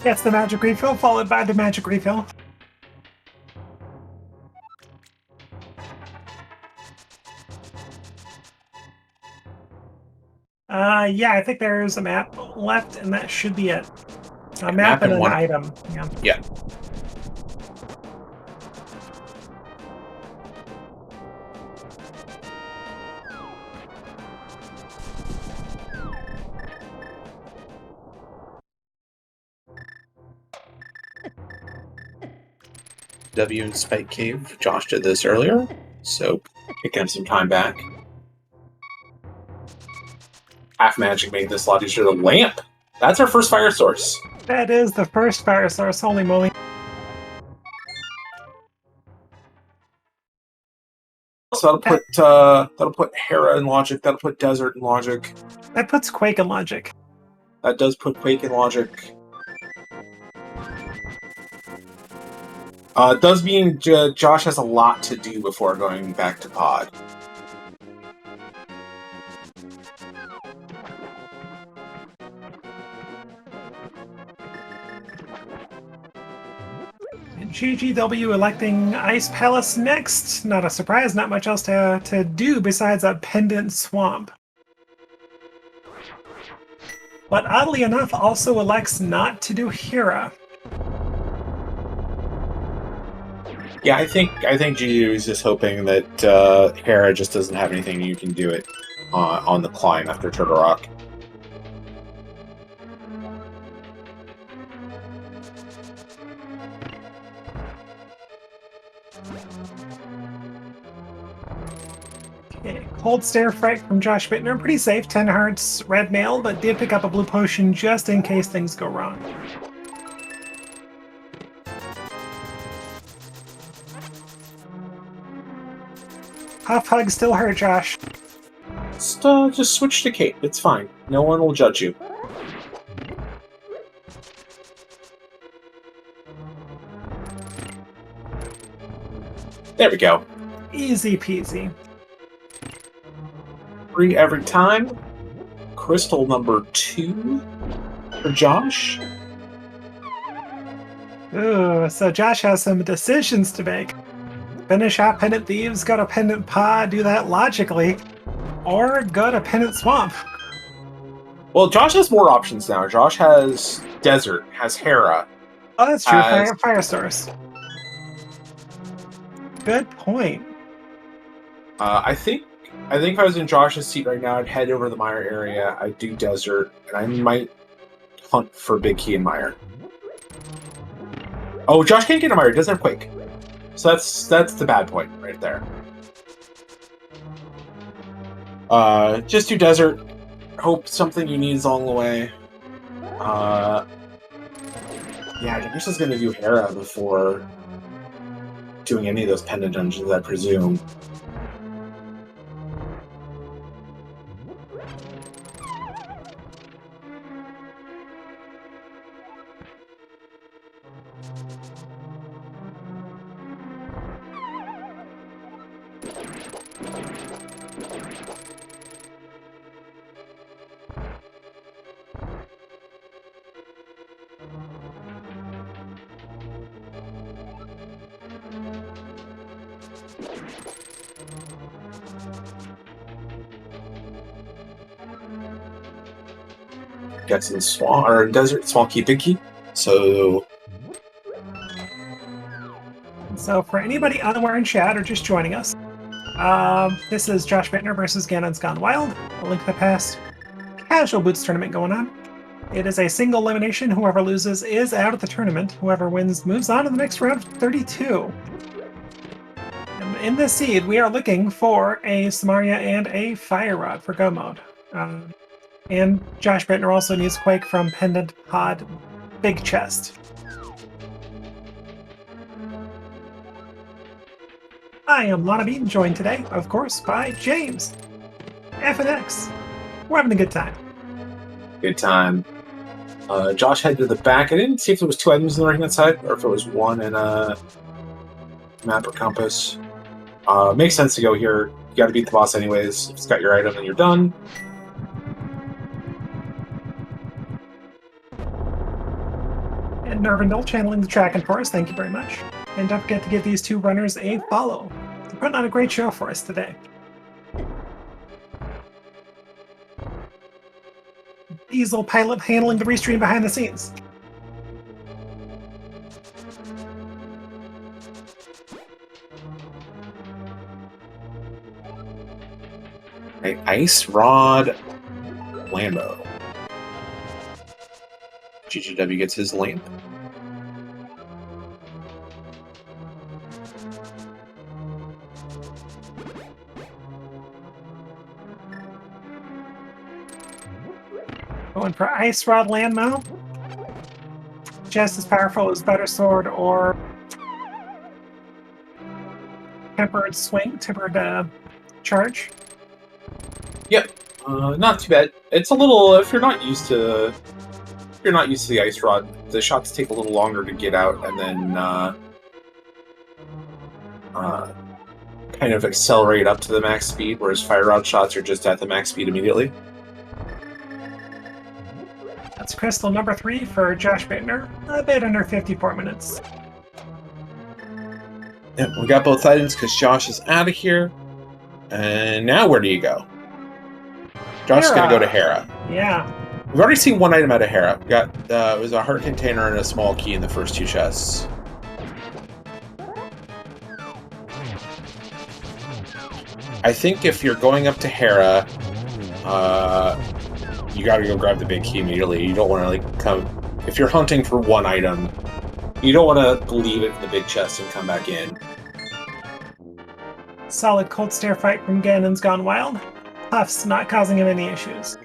Gets the magic refill, followed by the magic refill. Yeah, I think there's a map left, and that should be it. A map and an item. Yeah. Yeah. W and Spike Cave. Josh did this earlier, so picking up some time back. Half magic made this a lot easier. The lamp That's our first fire source. That is the first fire source. Holy moly. So that'll put Hera in logic. That'll put Desert in logic. That puts Quake in logic. That does put Quake in logic. It does mean Josh has a lot to do before going back to pod. GGW electing Ice Palace next. Not a surprise, not much else to do besides a pendant swamp. But oddly enough, also elects not to do Hera. Yeah, I think GGW is just hoping that Hera just doesn't have anything you can do it on the climb after Turtle Rock. Okay, Cold Stare Fright from JoshBittner. Pretty safe, 10 hearts, red mail, but did pick up a blue potion just in case things go wrong. Huff Hug still hurt, Josh. Just switch to Cape. It's fine. No one will judge you. There we go. Easy peasy. 3 every time. Crystal number 2 for Josh. Ooh, so Josh has some decisions to make. Finish out Pendant Thieves, go to Pendant Pod, do that logically, or go to Pendant Swamp. Well, Josh has more options now. Josh has Desert, has Hera. Oh, that's true. Fire Source. Good point. I think if I was in Josh's seat right now, I'd head over to the Mire area. I'd do Desert, and I might hunt for Big Key and Mire. Oh, Josh can't get a Mire. He doesn't have Quake. So that's the bad point right there. Just do Desert. Hope something you need is along the way. Yeah, I guess I was going to do Hera before doing any of those pendant dungeons, I presume. Gets in Swamp or Desert, Swamp Key, Big Key. So for anybody unaware in chat or just joining us, this is JoshBittner versus GanonsGoneWild. A link to the past casual boots tournament going on. It is a single elimination. Whoever loses is out of the tournament. Whoever wins moves on to the next round of 32. And in this seed, we are looking for a Samaria and a Fire Rod for Go Mode. And JoshBittner also needs Quake from Pendant Pod Big Chest. I am Lana Bean, joined today, of course, by James. F and X. We're having a good time. good time. Josh headed to the back. I didn't see if there was 2 items on the right-hand side, or if it was 1 and a map or compass. Makes sense to go here. You got to beat the boss anyways. If it's got your item, then you're done. And Nervendal channeling the tracking for us, thank you very much. And don't forget to give these 2 runners a follow. They're putting on a great show for us today. Diesel pilot handling the restream behind the scenes. Right, Ice Rod Lambo. GGW gets his lamp. Going for Ice Rod Landmo. Just as powerful as Butter Sword or Tempered Charge. Yep, not too bad. It's a little if you're not used to the ice rod, the shots take a little longer to get out, and then kind of accelerate up to the max speed. Whereas fire rod shots are just at the max speed immediately. That's crystal number 3 for JoshBittner. A bit under 54 minutes. Yep, we got both items because Josh is out of here. And now where do you go? Josh is going to go to Hera. Yeah. We've already seen one item out of Hera. We got it was a heart container and a small key in the first 2 chests. I think if you're going up to Hera, you gotta go grab the big key immediately. You don't want to come. If you're hunting for one item, you don't want to leave it in the big chest and come back in. Solid cold stare fight from GanonsGoneWild. Puffs not causing him any issues.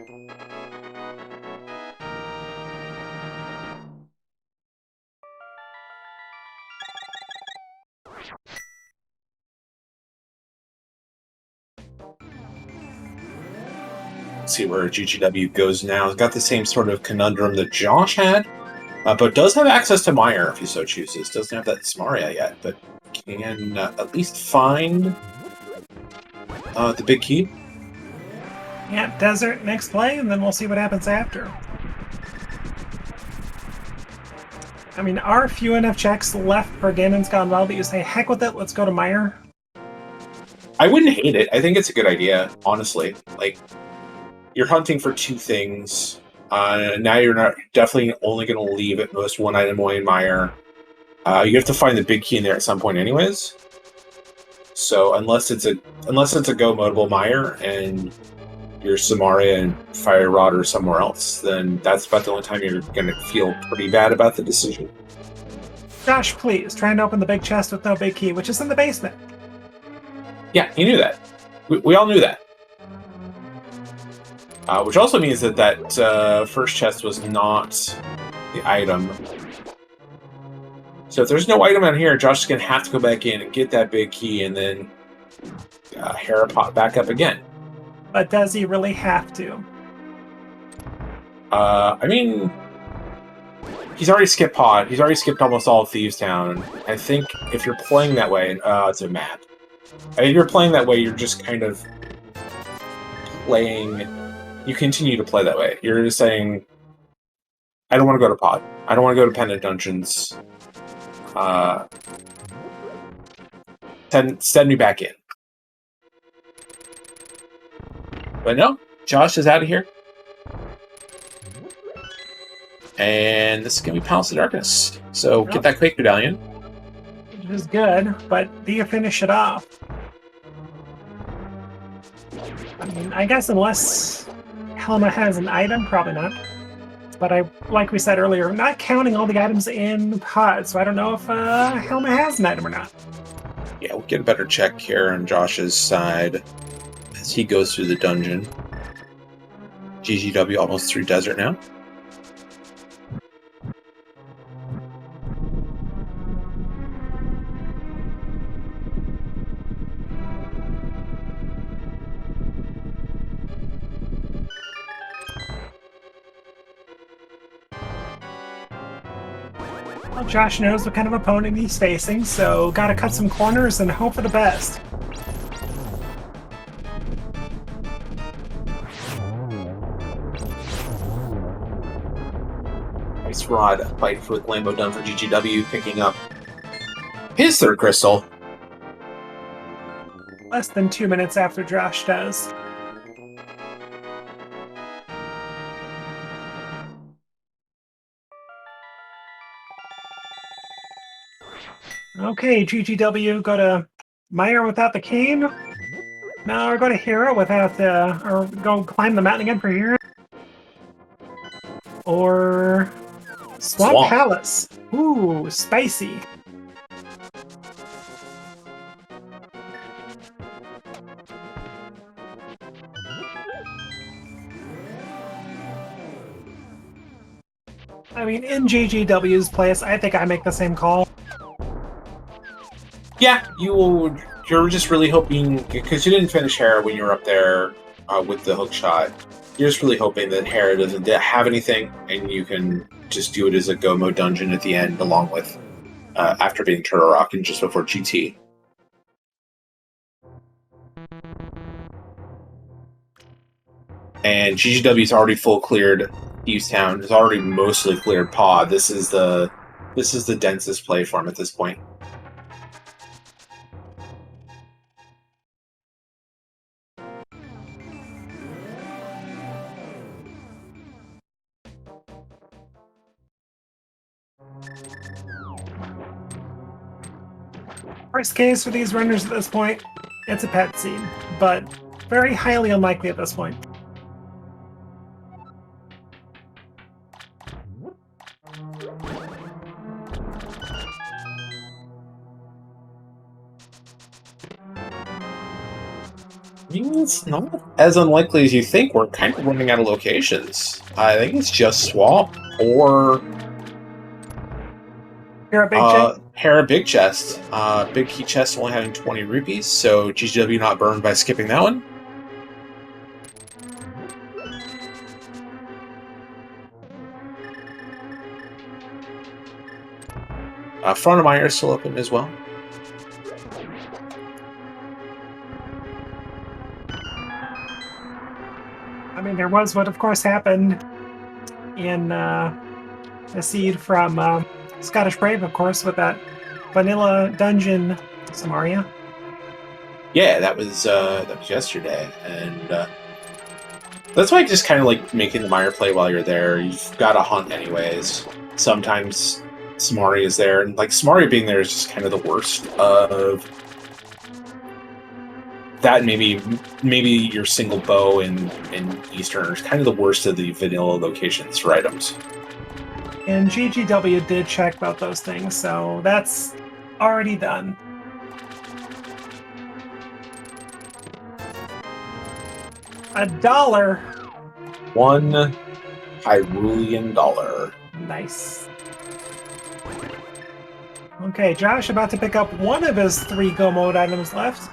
Let's see where GGW goes now. It's got the same sort of conundrum that Josh had, but does have access to Meyer if he so chooses. Doesn't have that Samaria yet, but can at least find the big key. Yeah, Desert next play, and then we'll see what happens after. I mean, are few enough checks left for GanonsGoneWild that you say, heck with it, let's go to Meyer? I wouldn't hate it. I think it's a good idea, honestly. Like, you're hunting for 2 things. Now you're not definitely only going to leave at most 1 item away in Meyer. You have to find the big key in there at some point, anyways. So unless it's a go modable Meyer and your Samaria and Fire Rod or somewhere else, then that's about the only time you're going to feel pretty bad about the decision. Josh, please, try and open the big chest with no big key, which is in the basement. Yeah, he knew that. We all knew that. Which also means that first chest was not the item. So if there's no item out here, Josh is going to have to go back in and get that big key and then Hera pop back up again. But does he really have to? I mean, he's already skipped Pod. He's already skipped almost all of Thieves Town. I think if you're playing that way, it's a map. I think if you're playing that way, you're just kind of playing. You continue to play that way. You're just saying, I don't want to go to Pod. I don't want to go to Pendant Dungeons. Send me back in. But no, Josh is out of here. And this is going to be Palace of Darkness. So get that Quake Medallion. Which is good, but do you finish it off? I mean, I guess unless Helma has an item, probably not. But like we said earlier, I'm not counting all the items in Pod, so I don't know if Helma has an item or not. Yeah, we'll get a better check here on Josh's side as he goes through the dungeon. GGW almost through Desert now. Well, Josh knows what kind of opponent he's facing, so gotta cut some corners and hope for the best. Ice Rod fight with Lambo done for GGW, picking up his 3rd crystal. Less than 2 minutes after Josh does. Okay, GGW, go to Meyer without the cane. No, or go to Hera without the... or go climb the mountain again for Hera. Or... Swamp Palace. Ooh, spicy. I mean, in GGW's place, I think I make the same call. Yeah, you're just really hoping, because you didn't finish Hera when you were up there with the hook shot. You're just really hoping that Hera doesn't have anything, and you can just do it as a go mode dungeon at the end, along with after being Turtle Rock and just before GT. And GGW's already full cleared Thieves Town. Has already mostly cleared Pod. This is the densest play for him at this point. Worst case for these runners at this point, it's a pet scene, but very highly unlikely at this point. I mean, it's not as unlikely as you think. We're kind of running out of locations. I think it's just Swamp or Hera Big Chest. Hera Big Chest. Big Key Chest only having 20 rupees, so GGW not burned by skipping that one. Front of Meyer is still open as well. I mean, there was what, of course, happened in the seed from Scottish Brave, of course, with that vanilla dungeon Samaria. Yeah, that was yesterday, and that's why I just kind of like making the Meyer play while you're there. You've got to hunt anyways. Sometimes Samaria is there, and like Samaria being there is just kind of the worst of that. Maybe your single bow in Eastern is kind of the worst of the vanilla locations for items. And GGW did check about those things, so that's already done. $1. $1 Hyrulean dollar. Nice. Okay, Josh about to pick up one of his 3 go mode items left.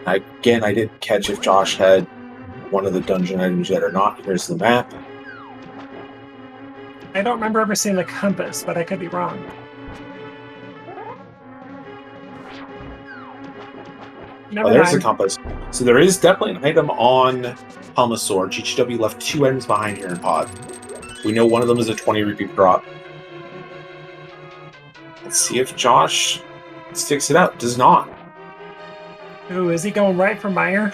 Again, I didn't catch if Josh had one of the dungeon items yet or not. Here's the map. I don't remember ever seeing the compass, but I could be wrong. Never There's mind. the compass. So there is definitely an item on Helma's Sword. GGW left 2 items behind here in Pod. We know one of them is a 20 rupee drop. Let's see if Josh sticks it out. Does not. Ooh, is he going right for Meyer?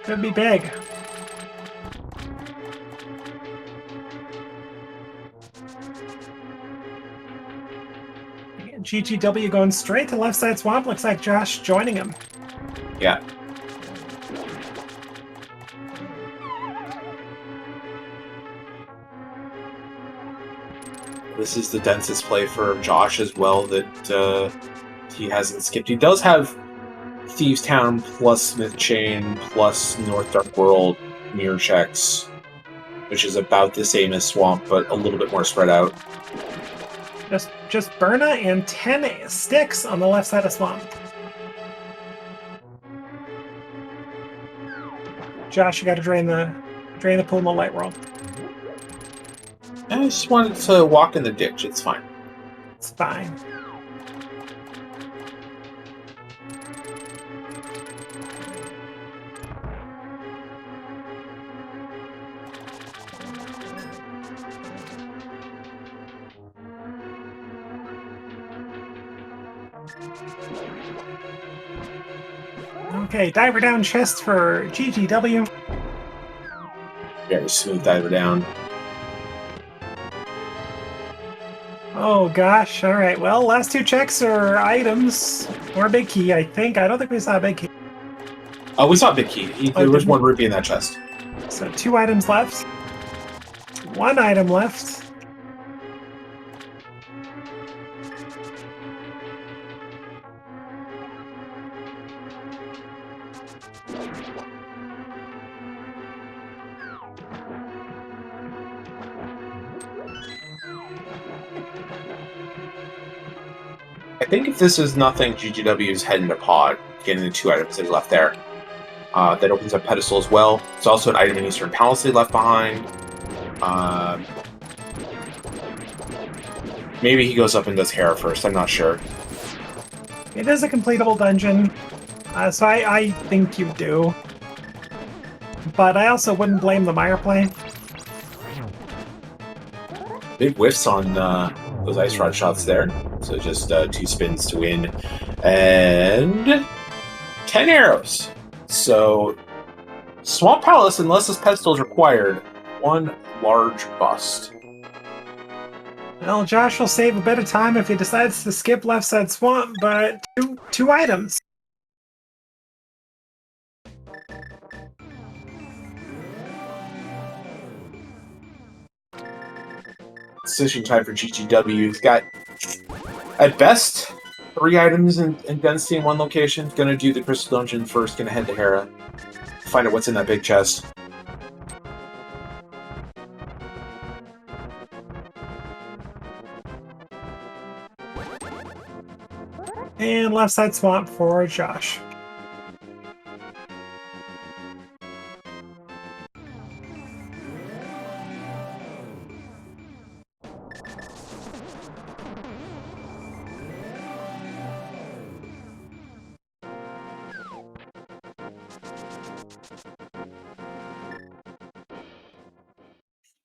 Could be big. GGW going straight to left side swamp. Looks like Josh joining him. Yeah. This is the densest play for Josh as well that he hasn't skipped. He does have Thieves Town plus Smith Chain plus North Dark World mirror checks, which is about the same as Swamp, but a little bit more spread out. Just Burna and 10 sticks on the left side of Swamp. Josh, you got to drain the pool in the light world. I just wanted to walk in the ditch. It's fine. It's fine. Okay, diver down chest for GGW. Very smooth diver down. Oh gosh, alright, well, last 2 checks are items. Or a big key, I think. I don't think we saw a big key. Oh, we saw a big key. There was 1 rupee in that chest. So 2 items left. 1 item left. I think if this is nothing, GGW is heading to pod, getting the 2 items that are left there. That opens up pedestal as well. It's also an item in Eastern Palisade left behind. Maybe he goes up and does Hera first. I'm not sure. It is a completable dungeon, so I think you do. But I also wouldn't blame the Mire play. Big whiffs on those ice rod shots there. So just 2 spins to win. And 10 arrows. So Swamp Palace, unless this pedestal is required, 1 large bust. Well, Josh will save a bit of time if he decides to skip left side swamp, but two items. Decision time for GGW. He's got, at best, 3 items in density in 1 location. Gonna do the Crystal Dungeon first, gonna head to Hera. Find out what's in that big chest. And left side swamp for Josh.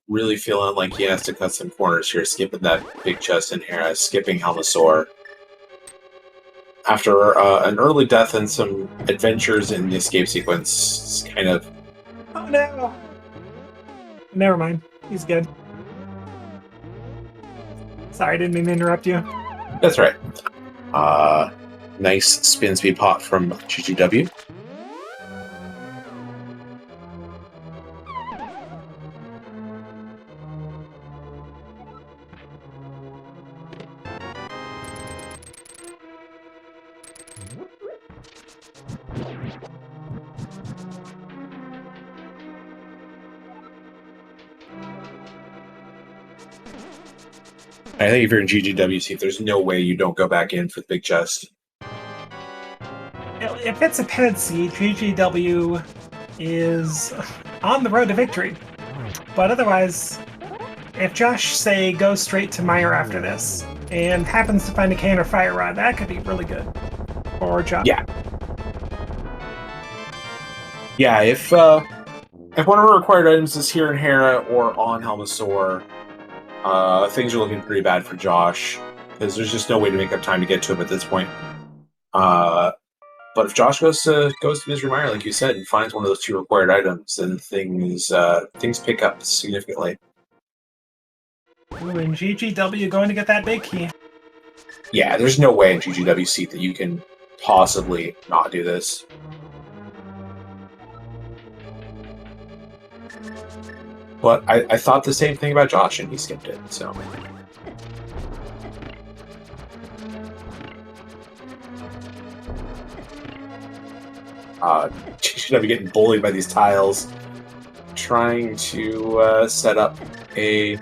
Really feeling like he has to cut some corners here, skipping that big chest in Hera, skipping Helmasaur. After an early death and some adventures in the escape sequence, it's kind of... Oh no! Never mind. He's good. Sorry, I didn't mean to interrupt you. That's right. Nice spin speed pot from GGW. I think if you're in GGWC, there's no way you don't go back in for the big chest. If it's a pitted seed, GGW is on the road to victory. But otherwise, if Josh, say, goes straight to Mire after this, and happens to find a can or fire rod, that could be really good for Josh. Yeah. Yeah, if one of our required items is here in Hera or on Helmasaur, things are looking pretty bad for Josh, because there's just no way to make up time to get to him at this point. But if Josh goes to Misery Mire, like you said, and finds one of those 2 required items, then things pick up significantly. Ooh, and GGW going to get that big key. Yeah, there's no way in GGWC that you can possibly not do this. But I thought the same thing about Josh, and he skipped it, so... GGW getting bullied by these tiles. Trying to set up a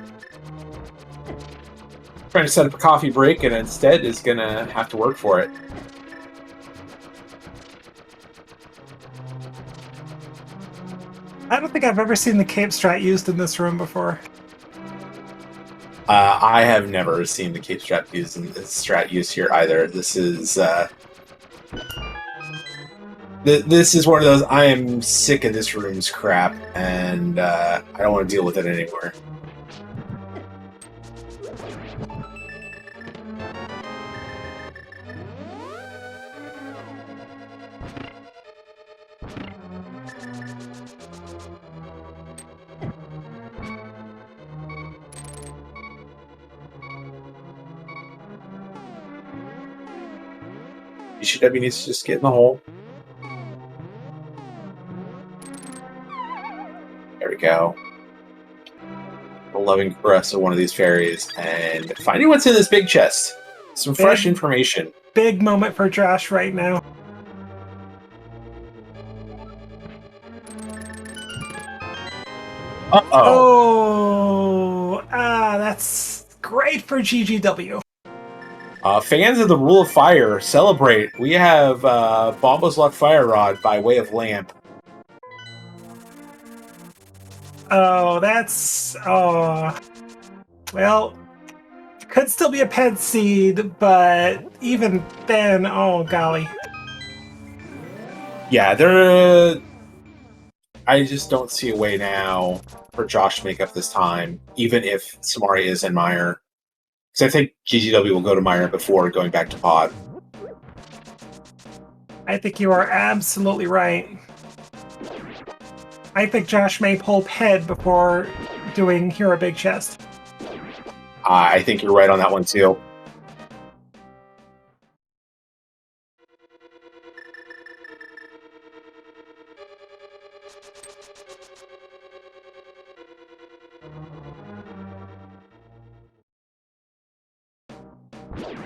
coffee break, and instead is gonna have to work for it. I don't think I've ever seen the cape strat used in this room before. I have never seen the cape strat used here either. This is this is one of those, I am sick of this room's crap, and I don't want to deal with it anymore. GGW needs to just get in the hole. There we go. The loving caress of one of these fairies, and finding what's in this big chest. Some fresh information. Big moment for Josh right now. Uh-oh. Oh, that's great for GGW. Fans of the Rule of Fire, celebrate. We have Bombo's Luck Fire Rod by way of lamp. Oh, that's... Oh... Well, could still be a pet seed, but even then, oh golly. Yeah, there. I just don't see a way now for Josh to make up this time, even if Samaria is in Mire. Because I think GGW will go to Mire before going back to Pod. I think you are absolutely right. I think Josh may pull Ped before doing Hero Big Chest. I think you're right on that one, too.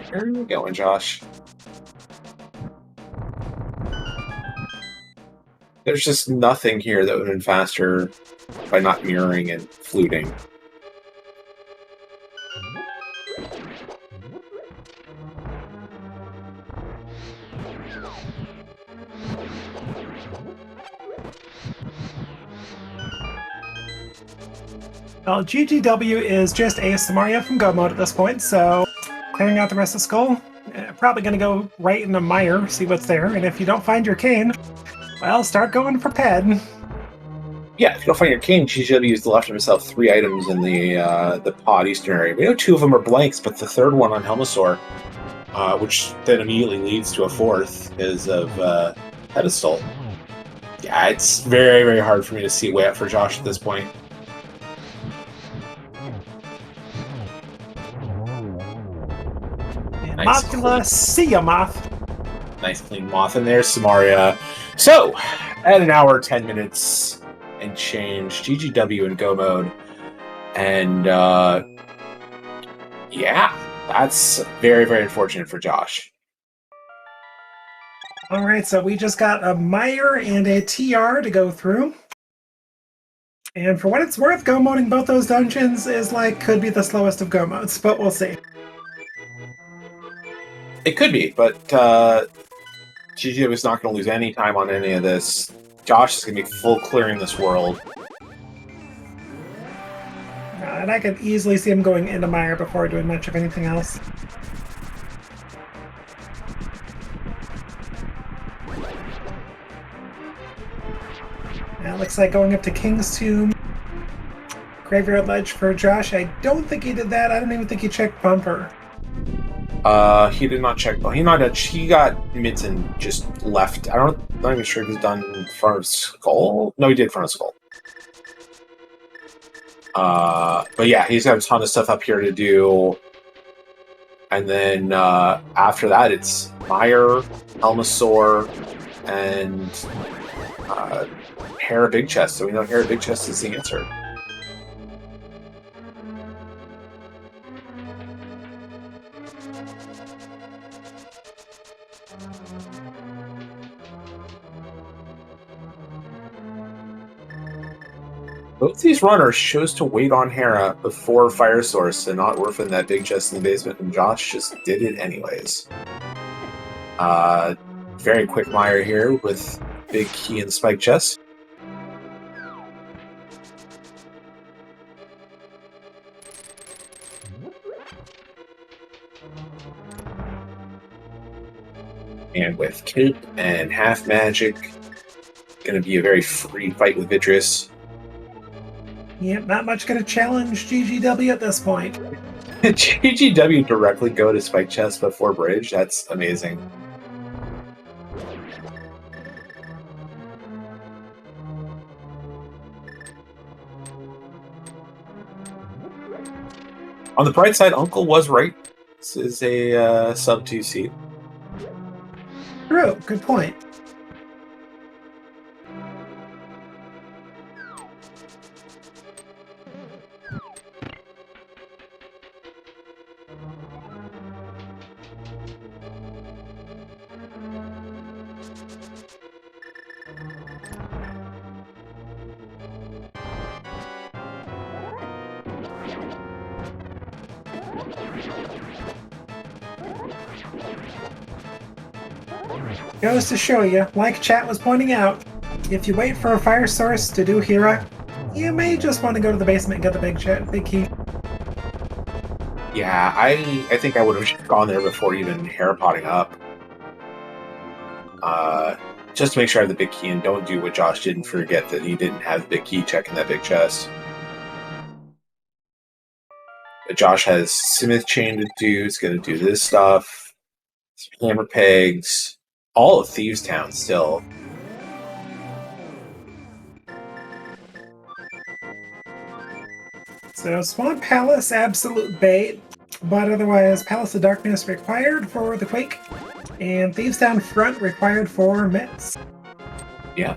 Where are you going, Josh? There's just nothing here that would have been faster by not mirroring and fluting. Well, GGW is just a Samaria from Go mode at this point, so clearing out the rest of Skull. Probably going to go right into Mire, see what's there, and if you don't find your cane, well, start going for Ped. Yeah, if you don't find your cane, GGW has left himself 3 items in the Pod Eastern area. We know 2 of them are blanks, but the third one on Helmasaur, which then immediately leads to a 4th, is of Pedestal. Yeah, it's very, very hard for me to see way up for Josh at this point. Nice. Mothula, see ya, Moth. Nice clean Moth in there, Samaria. So, at an hour, 10 minutes and change, GGW in Go mode. And, yeah, that's very, very unfortunate for Josh. Alright, so we just got a Mire and a TR to go through. And for what it's worth, Go moding both those dungeons is could be the slowest of Go modes, but we'll see. It could be, but GGW is not going to lose any time on any of this. Josh is going to be full clearing this world. And I could easily see him going into Mire before doing much of anything else. It looks like going up to King's Tomb. Graveyard Ledge for Josh. I don't think he did that. I don't even think he checked Bumper. He did not check. He got mids and just left. I'm not even sure if he's done in front of Skull. No, he did in front of Skull. But yeah, he's got a ton of stuff up here to do. And then after that, it's Mire, Helmasaur, and Hera Big Chest. So we know Hera Big Chest is the answer. Both these runners chose to wait on Hera before Fire Source and not orphan that big chest in the basement, and Josh just did it anyways. Very quick Mire here with big key and spike chest. And with Cape and Half Magic, gonna be a very free fight with Vitreous. Yep, not much going to challenge GGW at this point. GGW directly go to Spike Chest before Bridge? That's amazing. On the bright side, Uncle was right. This is a sub 2 seat. True, good point. Goes to show you, like chat was pointing out, if you wait for a fire source to do Hira, you may just want to go to the basement and get the big key. Yeah, I think I would have gone there before even hairpotting up. Just to make sure I have the big key and don't do what Josh did and forget that he didn't have the big key checking that big chest. But Josh has Smith Chain to do, he's going to do this stuff. Some hammer pegs. All of Thieves Town still. So Swamp Palace, absolute bait, but otherwise Palace of Darkness required for the Quake, and Thieves Town Front required for Mitts. Yeah.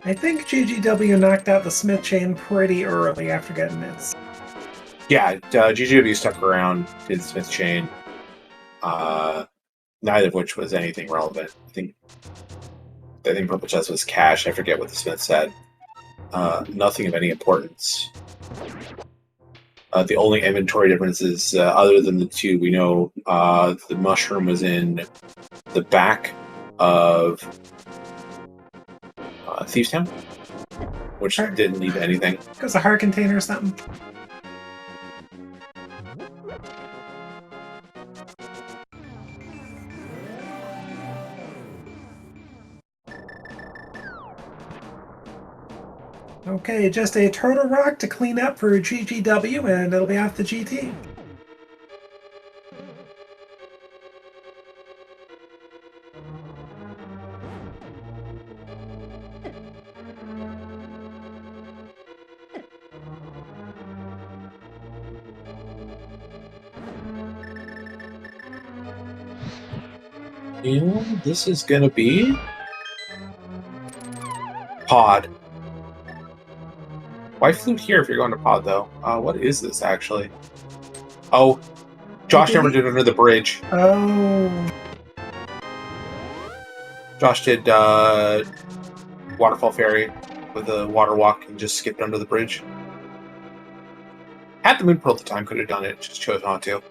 I think GGW knocked out the Smith Chain pretty early after getting Mitts. Yeah, GGW stuck around, did Smith Chain. Neither of which was anything relevant. I think Purple Chest was cash. I forget what the Smith said. Nothing of any importance. The only inventory differences, other than the two, we know the mushroom was in the back of Thieves Town, which didn't leave anything. It was a heart container or something. Okay, just a Turtle Rock to clean up for GGW, and it'll be off the GT. And this is gonna be pod. Why flute here if you're going to pod, though? What is this, actually? Oh, Josh never did under the bridge. Oh. Josh did Waterfall Ferry with a water walk and just skipped under the bridge. Had the moon pearl at the time, could have done it, just chose not to.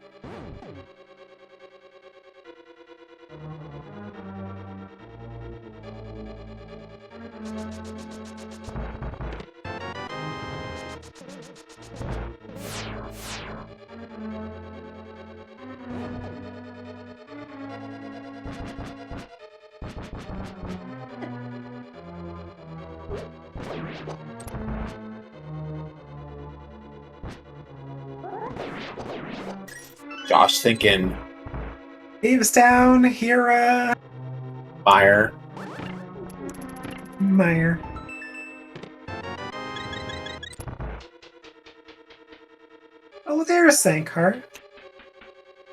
Josh thinking Thieves Town, Hira. Meyer. Oh, there's Sankheart.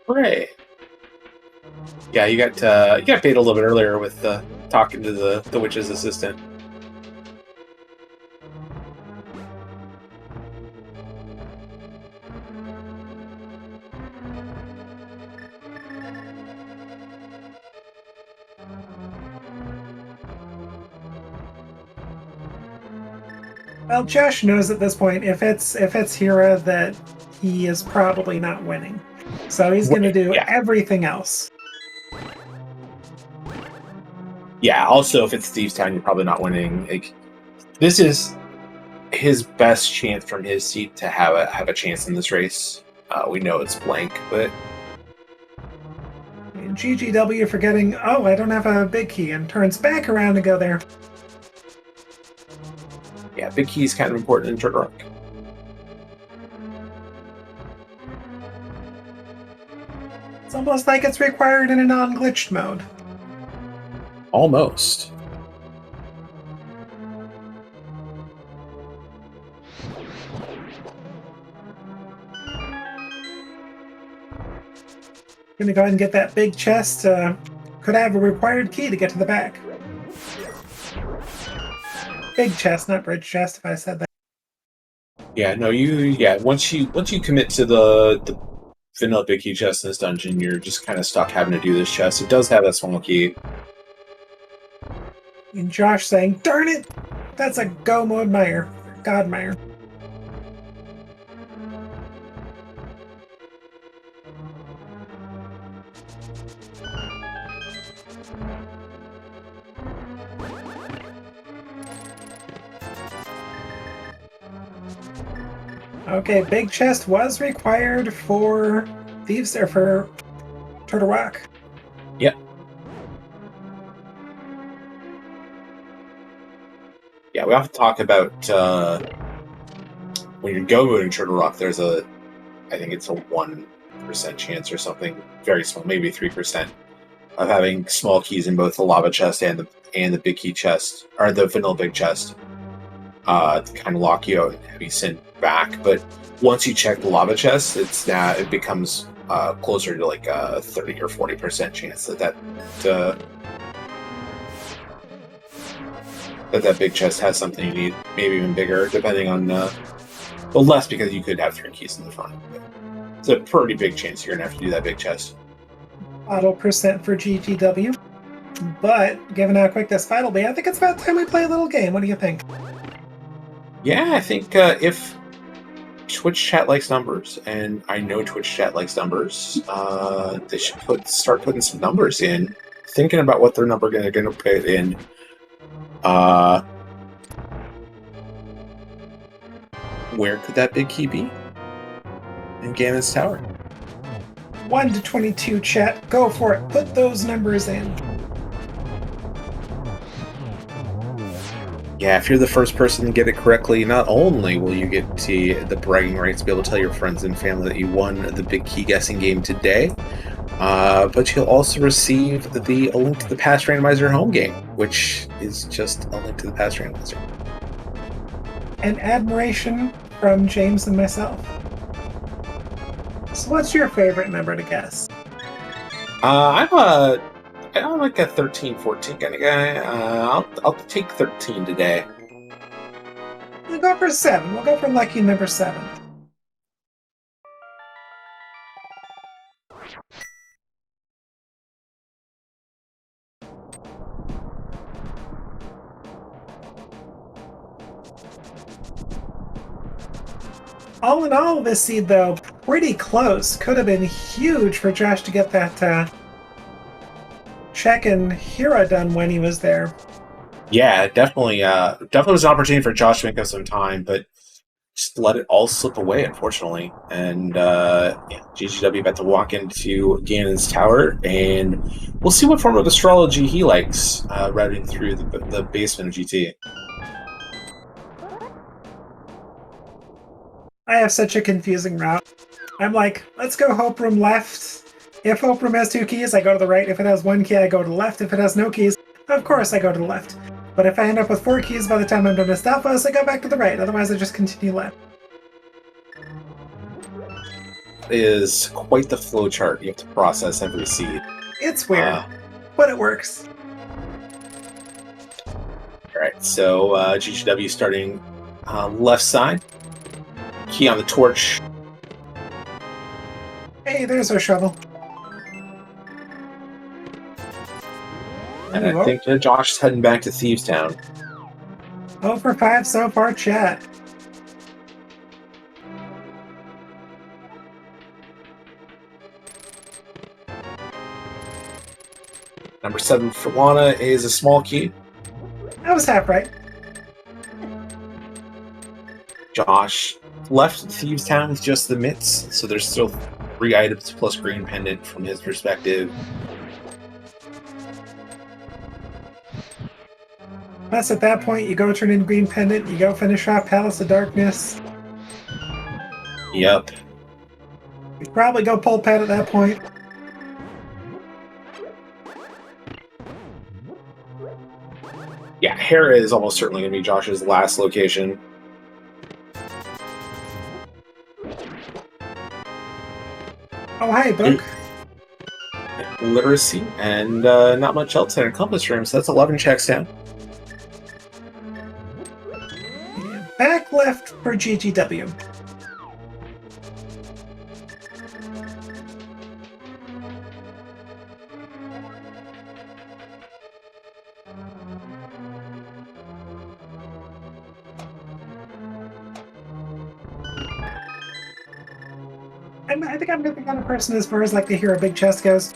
Hooray. Yeah, you got paid a little bit earlier with talking to the witch's assistant. Well, Josh knows at this point if it's Hira that he is probably not winning, so he's going to do everything else. Yeah. Also, if it's Thieves Town, you're probably not winning. Like, this is his best chance from his seat to have a chance in this race. We know it's blank, but And GGW forgetting, oh, I don't have a big key, and turns back around to go there. yeah, big key is kind of important in Turtle Rock. It's almost like it's required in a non-glitched mode. Almost. Gonna go ahead and get that big chest. Could I have a required key to get to the back? Big chest, not bridge chest, if I said that. Yeah, no, once you commit to the vanilla big key chest in this dungeon, you're just kind of stuck having to do this chest. It does have that small key. And Josh saying, darn it! That's a go mode mire. God mire. Okay, big chest was required for Thieves or for Turtle Rock. Yep. Yeah, we have to talk about when you go in Turtle Rock, there's I think it's a 1% chance or something, very small, maybe 3%, of having small keys in both the lava chest and the big key chest, or the vanilla big chest, to kind of lock you out and have you sent back. But once you check the lava chest, it becomes closer to like a 30 or 40% chance that big chest has something you need, maybe even bigger, depending on well, less because you could have 3 keys in the front. But it's a pretty big chance you're gonna have to do that big chest. Auto percent for GGW. But given how quick this fight will be, I think it's about time we play a little game. What do you think? Yeah, I think if Twitch chat likes numbers, and I know Twitch chat likes numbers, they should start putting some numbers in, thinking about what their number they're going to put in. Where could that big key be? In Ganon's Tower. 1 to 22 chat. Go for it. Put those numbers in. Yeah, if you're the first person to get it correctly, not only will you get the bragging rights to be able to tell your friends and family that you won the big key guessing game today, but you'll also receive a link to the past randomizer home game, which is just a link to the past randomizer. And admiration from James and myself. So what's your favorite number to guess? I'm like a 13, 14 kind of guy. I'll take 13 today. We'll go for 7. We'll go for lucky number 7. All in all, this seed, though, pretty close. Could have been huge for Josh to get that check and Hira done when he was there. Yeah, definitely was an opportunity for Josh to make up some time, but just let it all slip away, unfortunately. And GGW about to walk into Ganon's Tower, and we'll see what form of astrology he likes routing through the basement of GT. I have such a confusing route. I'm like, let's go Hope Room left. If Hope Room has 2 keys, I go to the right. If it has 1 key, I go to the left. If it has no keys, of course I go to the left. But if I end up with 4 keys by the time I'm done with Stalfos, I go back to the right. Otherwise, I just continue left. It is quite the flowchart. You have to process every seed. It's weird, but it works. Alright, so GGW starting left side. Key on the torch. Hey, there's our shovel. And I think Josh is heading back to Thieves Town. 0 for 5 so far, chat. Number 7 for Lana is a small key. I was half right. Josh left Thieves Town with just the mitts, so there's still 3 items plus green pendant from his perspective. Plus, at that point, you go turn in green pendant, you go finish off Palace of Darkness. Yep. You probably go pull pad at that point. Yeah, Hera is almost certainly going to be Josh's last location. Oh, hi, book. Literacy, and not much else in a compass room, so that's 11 checks down. Back left for GGW. I think I'm the kind of person as far as like the hero big chest goes.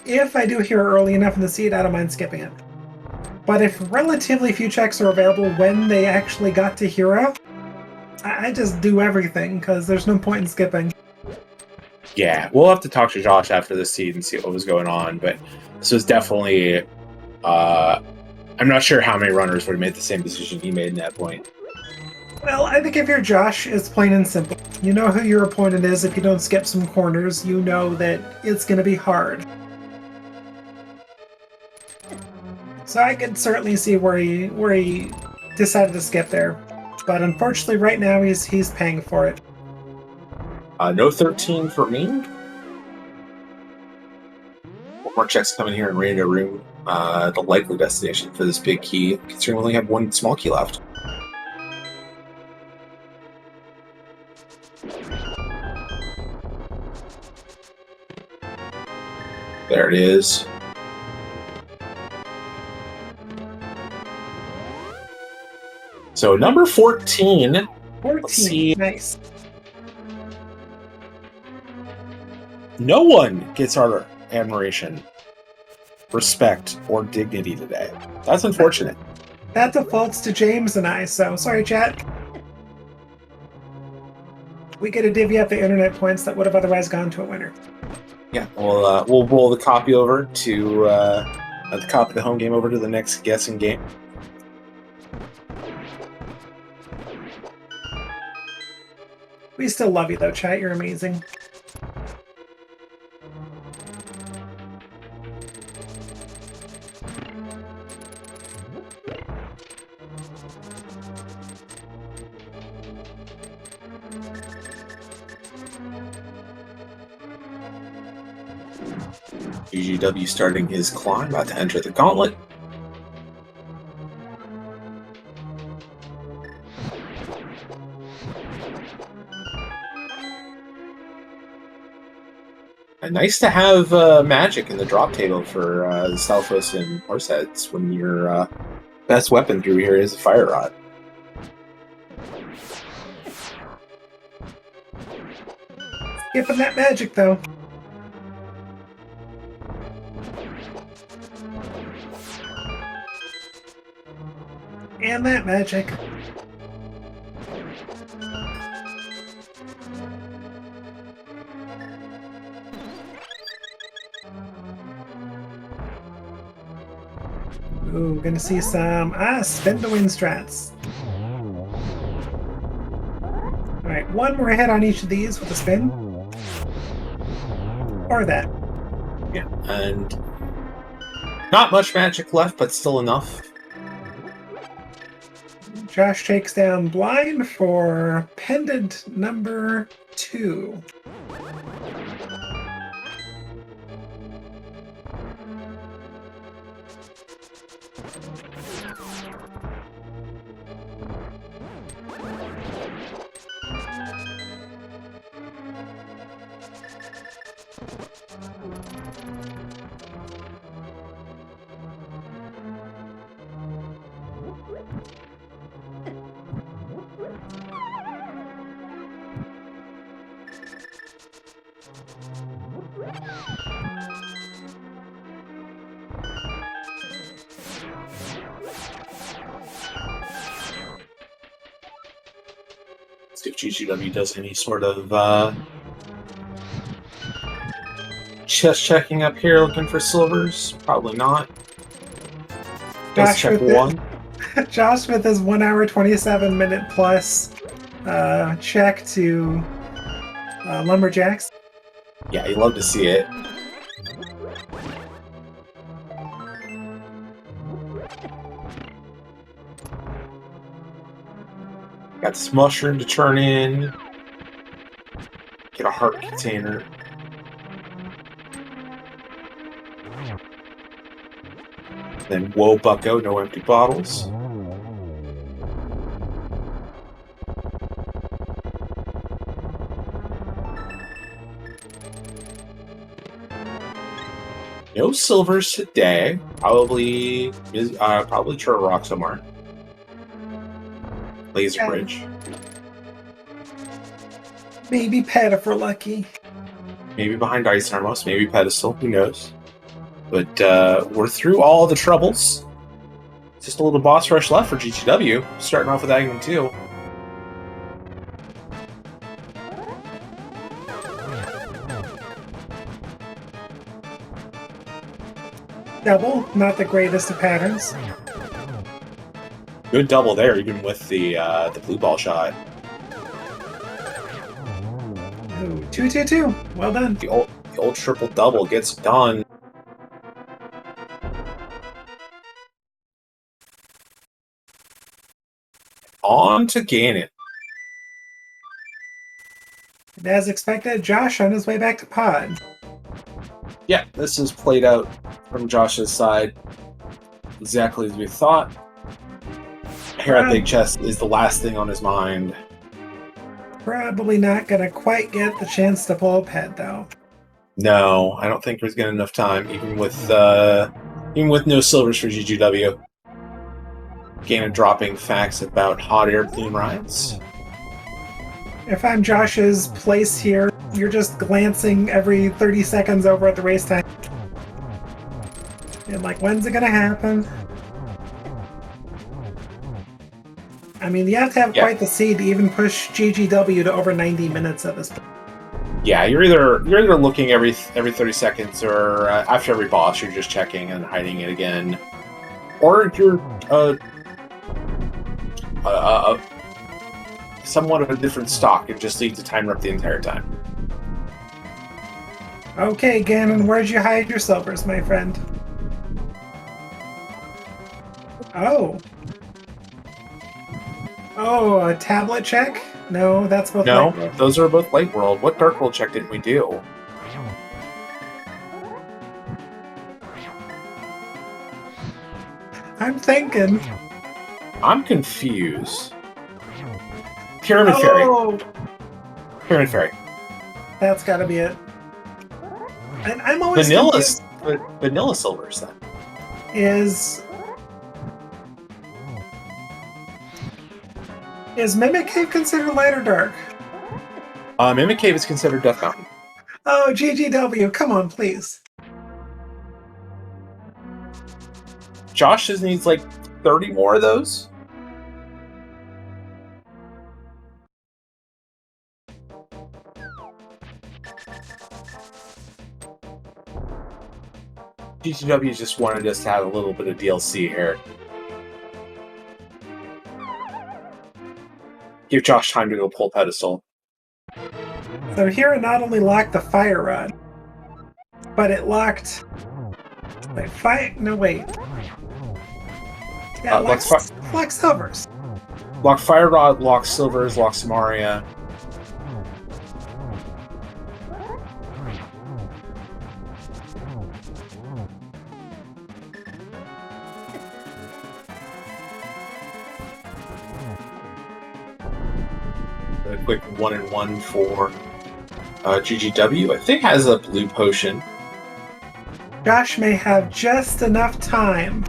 If I do hero early enough in the seed, I don't mind skipping it. But if relatively few checks are available when they actually got to hero, I just do everything because there's no point in skipping. Yeah, we'll have to talk to Josh after the seed and see what was going on, but this was definitely... I'm not sure how many runners would have made the same decision he made in that point. Well, I think if you're Josh, it's plain and simple. You know who your opponent is. If you don't skip some corners, you know that it's going to be hard. So I could certainly see where he decided to skip there. But unfortunately, right now, he's paying for it. No 13 for me. One more checks coming here in Rando Room. The likely destination for this big key, considering we only have one small key left. There it is. So number 14. 14, Let's see. nice. No one gets our admiration, respect, or dignity today. That's unfortunate. That defaults to James and I, so sorry, chat. We get to divvy up the internet points that would have otherwise gone to a winner. Yeah, we'll roll the copy over to the copy of the home game over to the next guessing game. We still love you though, chat. You're amazing. GGW starting his climb, about to enter the gauntlet. And nice to have magic in the drop table for the Stalfos and Horseheads when your best weapon through here is a fire rod. Skipping that magic though. And that magic. Ooh, gonna see some spin the win strats. Alright, one more hit on each of these with a spin. Or that. Yeah, and not much magic left, but still enough. Josh takes down blind for pendant number 2. See if GGW does any sort of chest checking up here, looking for silvers. Probably not. Does check one. Josh with his 1 hour 27 minute plus check to Lumberjacks. Yeah, you love to see it. Got this mushroom to turn in. Get a heart container. Then whoa, bucko, no empty bottles. No silvers today. Probably Churro Rock somewhere. Laser Bridge. Maybe pet if we're lucky. Maybe behind Ice Armos, maybe Pedestal, who knows? But we're through all the troubles. Just a little boss rush left for GTW, starting off with Agnan 2. Double, not the greatest of patterns. Good double there, even with the blue ball shot. Ooh, 2-2-2. Well done. The old triple double gets done. On to Ganon. And as expected, Josh on his way back to pod. Yeah, this is played out from Josh's side exactly as we thought. Hair at Big Chest is the last thing on his mind. Probably not gonna quite get the chance to pull a pet though. No, I don't think there's gonna enough time, even with no silvers for GGW. Ganon dropping facts about hot air balloon rides. If I'm Josh's place here, you're just glancing every 30 seconds over at the race time. And like, when's it gonna happen? I mean, you have to have quite the seed to even push GGW to over 90 minutes at this point. Yeah, you're either looking every 30 seconds, or after every boss, you're just checking and hiding it again, or you're somewhat of a different stock. It just leaves the timer up the entire time. Okay, Ganon, where'd you hide your silvers, my friend? Oh. Oh, a tablet check? No, that's both No, Light World. those are both Light World. What Dark World check didn't we do? I'm thinking. I'm confused. Pyramid Fairy. Pyramid Fairy. That's gotta be it. And I'm always Vanilla silvers then. Is Mimic Cave considered light or dark? Mimic Cave is considered Death Mountain. Oh, GGW, come on, please. Josh just needs like 30 more of those. GTW just wanted us to have a little bit of DLC here. Give Josh time to go pull Pedestal. So here it not only locked the Fire Rod, but it locked... Wait, no, wait. Yeah, lock silvers. Lock Fire Rod, lock silvers, lock Samaria. A quick 1-1 for GGW. I think has a blue potion. Josh may have just enough time.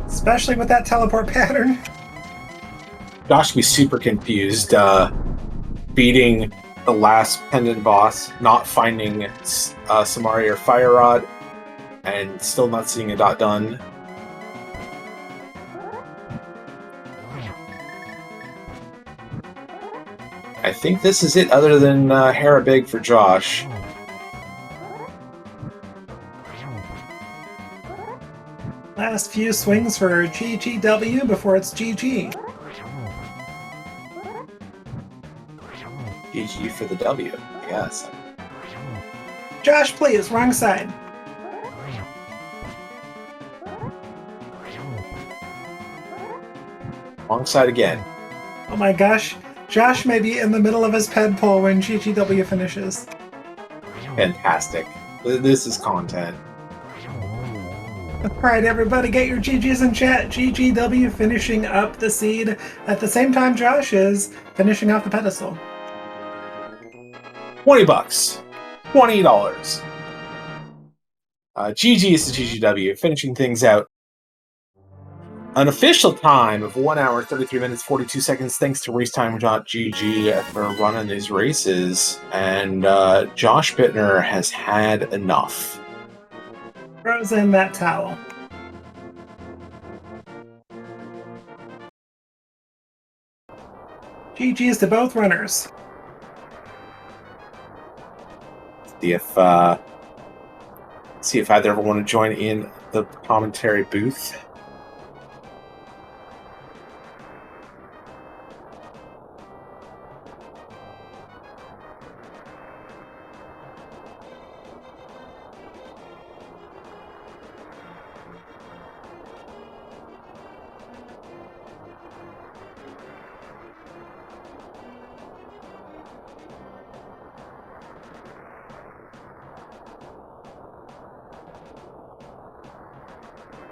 Especially with that teleport pattern. Josh would be super confused, beating the last pendant boss, not finding Samaria or Fire Rod, and still not seeing a dot done. I think this is it, other than Hera Big for Josh. Last few swings for GGW before it's GG. GG for the W, I guess. Josh, please, wrong side. Wrong side again. Oh my gosh. Josh may be in the middle of his ped pull when GGW finishes. Fantastic. This is content. Alright, everybody, get your GGs in chat. GGW finishing up the seed at the same time Josh is finishing off the pedestal. $20. $20. GG is to GGW, finishing things out An official time of 1 hour, 33 minutes, 42 seconds. Thanks to racetime.gg for running these races. And JoshBittner has had enough. Throws in that towel. GG's to both runners. See if either ever want to join in the commentary booth.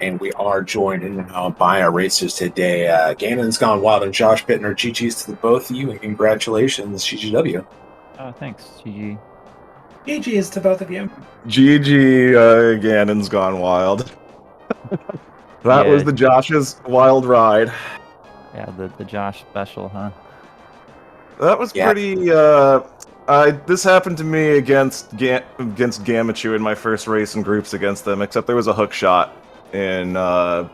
And we are joined now by our racers today. GanonsGoneWild and JoshBittner. GG's to the both of you, and congratulations, GGW. Thanks, GG. GG's to both of you. GG, Ganon's Gone Wild. That was the Josh's wild ride. Yeah, the Josh special, huh? That was pretty. This happened to me against Gamachu in my first race in groups against them. Except there was a hook shot in the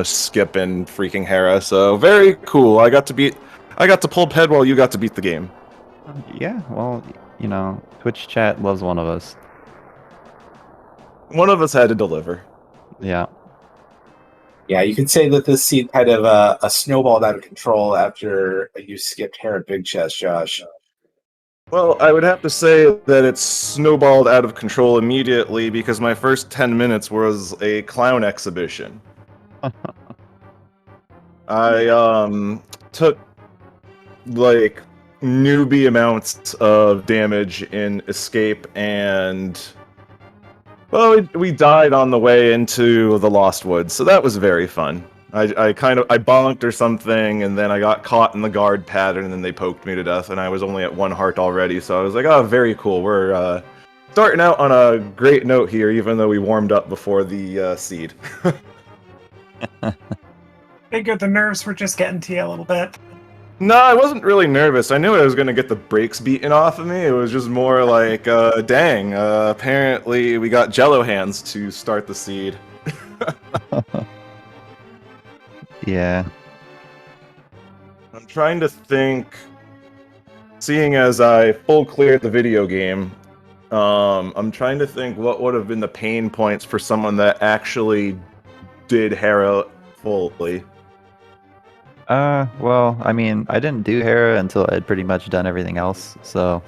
skip and freaking Hera. So very cool. I got to pull Ped while you got to beat the game. Yeah, well, you know, Twitch chat loves one of us. One of us had to deliver. Yeah. Yeah, you could say that this seed kind of a snowballed out of control after you skipped Hera Big Chest, Josh. Well, I would have to say that it's snowballed out of control immediately because my first 10 minutes was a clown exhibition. I took like newbie amounts of damage in escape, and well, we died on the way into the Lost Woods, so that was very fun. I bonked or something, and then I got caught in the guard pattern, and then they poked me to death, and I was only at 1 heart already, so I was like, oh, very cool. We're starting out on a great note here, even though we warmed up before the seed. Figured the nerves were just getting to you a little bit. No, I wasn't really nervous. I knew I was going to get the brakes beaten off of me. It was just more like, dang, apparently we got Jello hands to start the seed. Yeah. I'm trying to think, seeing as I full cleared the video game, I'm trying to think what would have been the pain points for someone that actually did Hera fully. Well, I mean, I didn't do Hera until I had pretty much done everything else, so...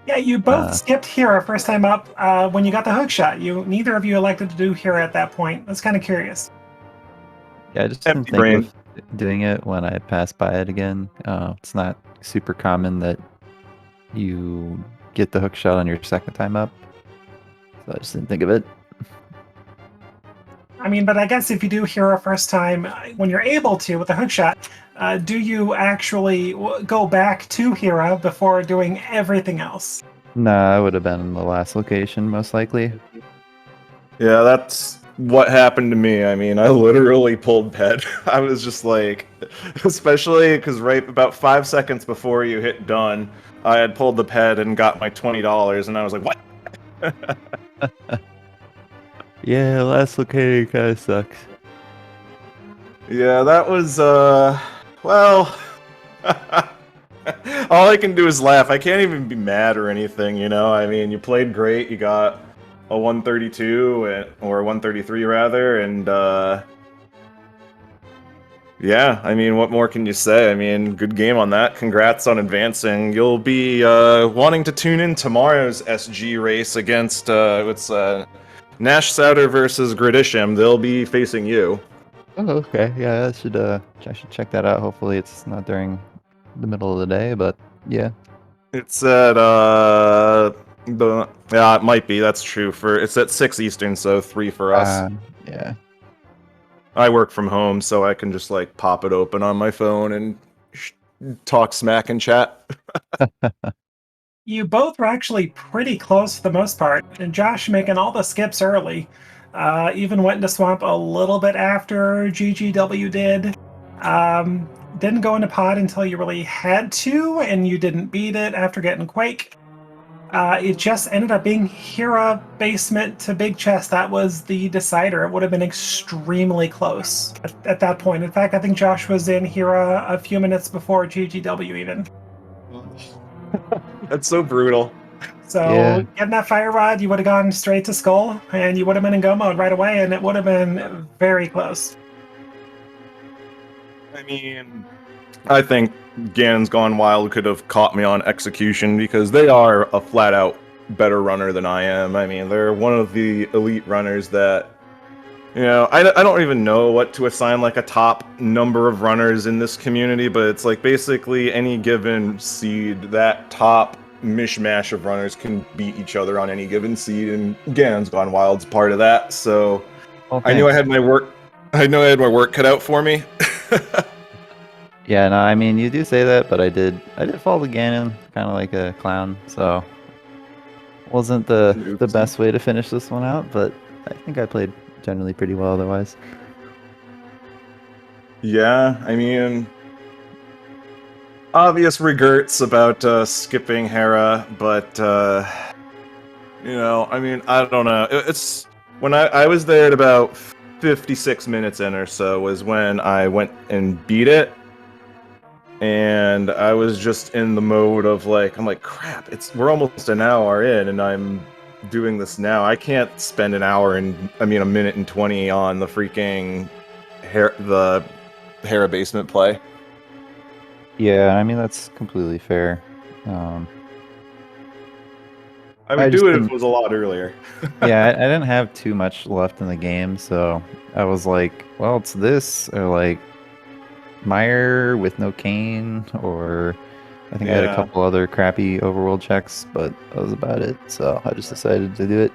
Yeah, you both skipped Hera first time up when you got the hook shot. Neither of you elected to do Hera at that point. That's kind of curious. Yeah, I just didn't think of doing it when I passed by it again. It's not super common that you get the hook shot on your second time up, so I just didn't think of it. I mean, but I guess if you do Hera first time, when you're able to with the hook shot, do you actually go back to Hera before doing everything else? Nah, I would have been in the last location, most likely. Yeah, that's what happened to me. I mean, I literally pulled Ped. I was just like, especially because right about 5 seconds before you hit done, I had pulled the Ped and got my $20, and I was like, what? Yeah, last locating kind of sucks. Yeah, that was, well... all I can do is laugh. I can't even be mad or anything, you know? I mean, you played great, you got a 132, or 133 rather, and, yeah, I mean, what more can you say? I mean, good game on that. Congrats on advancing. You'll be, wanting to tune in tomorrow's SG race against, Nash Souter versus Gradisham. They'll be facing you. Oh, okay. Yeah, I should check that out. Hopefully it's not during the middle of the day, but yeah. It's at yeah, it might be. That's true. It's at 6 Eastern, so 3 for us. Yeah. I work from home, so I can just like pop it open on my phone and talk smack and chat. You both were actually pretty close for the most part, and Josh making all the skips early. Even went into Swamp a little bit after GGW did. Didn't go into Pod until you really had to, and you didn't beat it after getting Quake. It just ended up being Hera basement to Big Chest. That was the decider. It would have been extremely close at that point. In fact, I think Josh was in Hera a few minutes before GGW even. That's so brutal. So Yeah. getting that fire rod, you would have gone straight to Skull, and you would have been in go mode right away, and it would have been very close. I mean, I think GanonsGoneWild could have caught me on execution because they are a flat-out better runner than I am. I mean, they're one of the elite runners that, you know, I don't even know what to assign like a top number of runners in this community, but it's like basically any given seed, that top mishmash of runners can beat each other on any given seed, and GanonsGoneWild's part of that. So Well, I knew I thanks. had my work. I know I had my work cut out for me. Yeah, no, I mean, you do say that, but I did fall to Ganon, kind of like a clown, so wasn't the Oops. best way to finish this one out, but I think I played generally pretty well otherwise. Yeah, I mean, obvious regrets about skipping Hera, but you know, I mean, I don't know. It's when I was there at about 56 minutes in or so was when I went and beat it. And I was just in the mode of like, I'm like, crap, we're almost an hour in and I'm doing this now. I can't spend a minute and 20 on the freaking the Hera basement play. Yeah, I mean, that's completely fair. I would I just do it if didn't- it was a lot earlier. Yeah, I didn't have too much left in the game, so I was like, well, it's this, or like Meyer with no cane, or I think I had a Yeah. couple other crappy overworld checks, but that was about it, so I just decided to do it.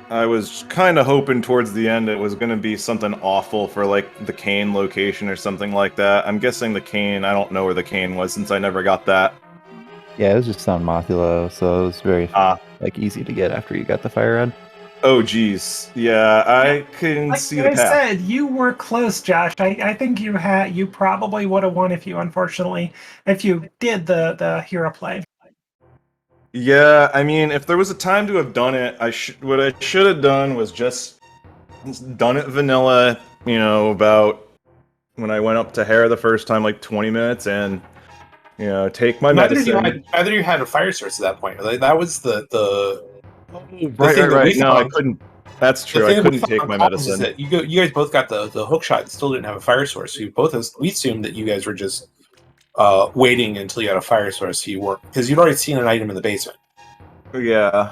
I was kind of hoping towards the end it was going to be something awful for like the cane location or something like that. I'm guessing the cane, I don't know where the cane was since I never got that. Yeah, it was just on Mothula, so it was very like easy to get after you got the fire rod. Oh geez. Yeah, I can Like see I the path. said, you were close, Josh. I think you probably would have won if you did the Hera play. Yeah, I mean, if there was a time to have done it, what I should have done was just done it vanilla, you know, about when I went up to Hera the first time, like 20 minutes, and, you know, take my medicine. Neither you had a fire source at that point. Like, that was the Right. we No, I found. couldn't. That's true. The I thing couldn't we take found my on comms is medicine. that you guys both got the hook shot and still didn't have a fire source. So we assumed that you guys were just waiting until you had a fire source. So you weren't, because you'd already seen an item in the basement. Yeah.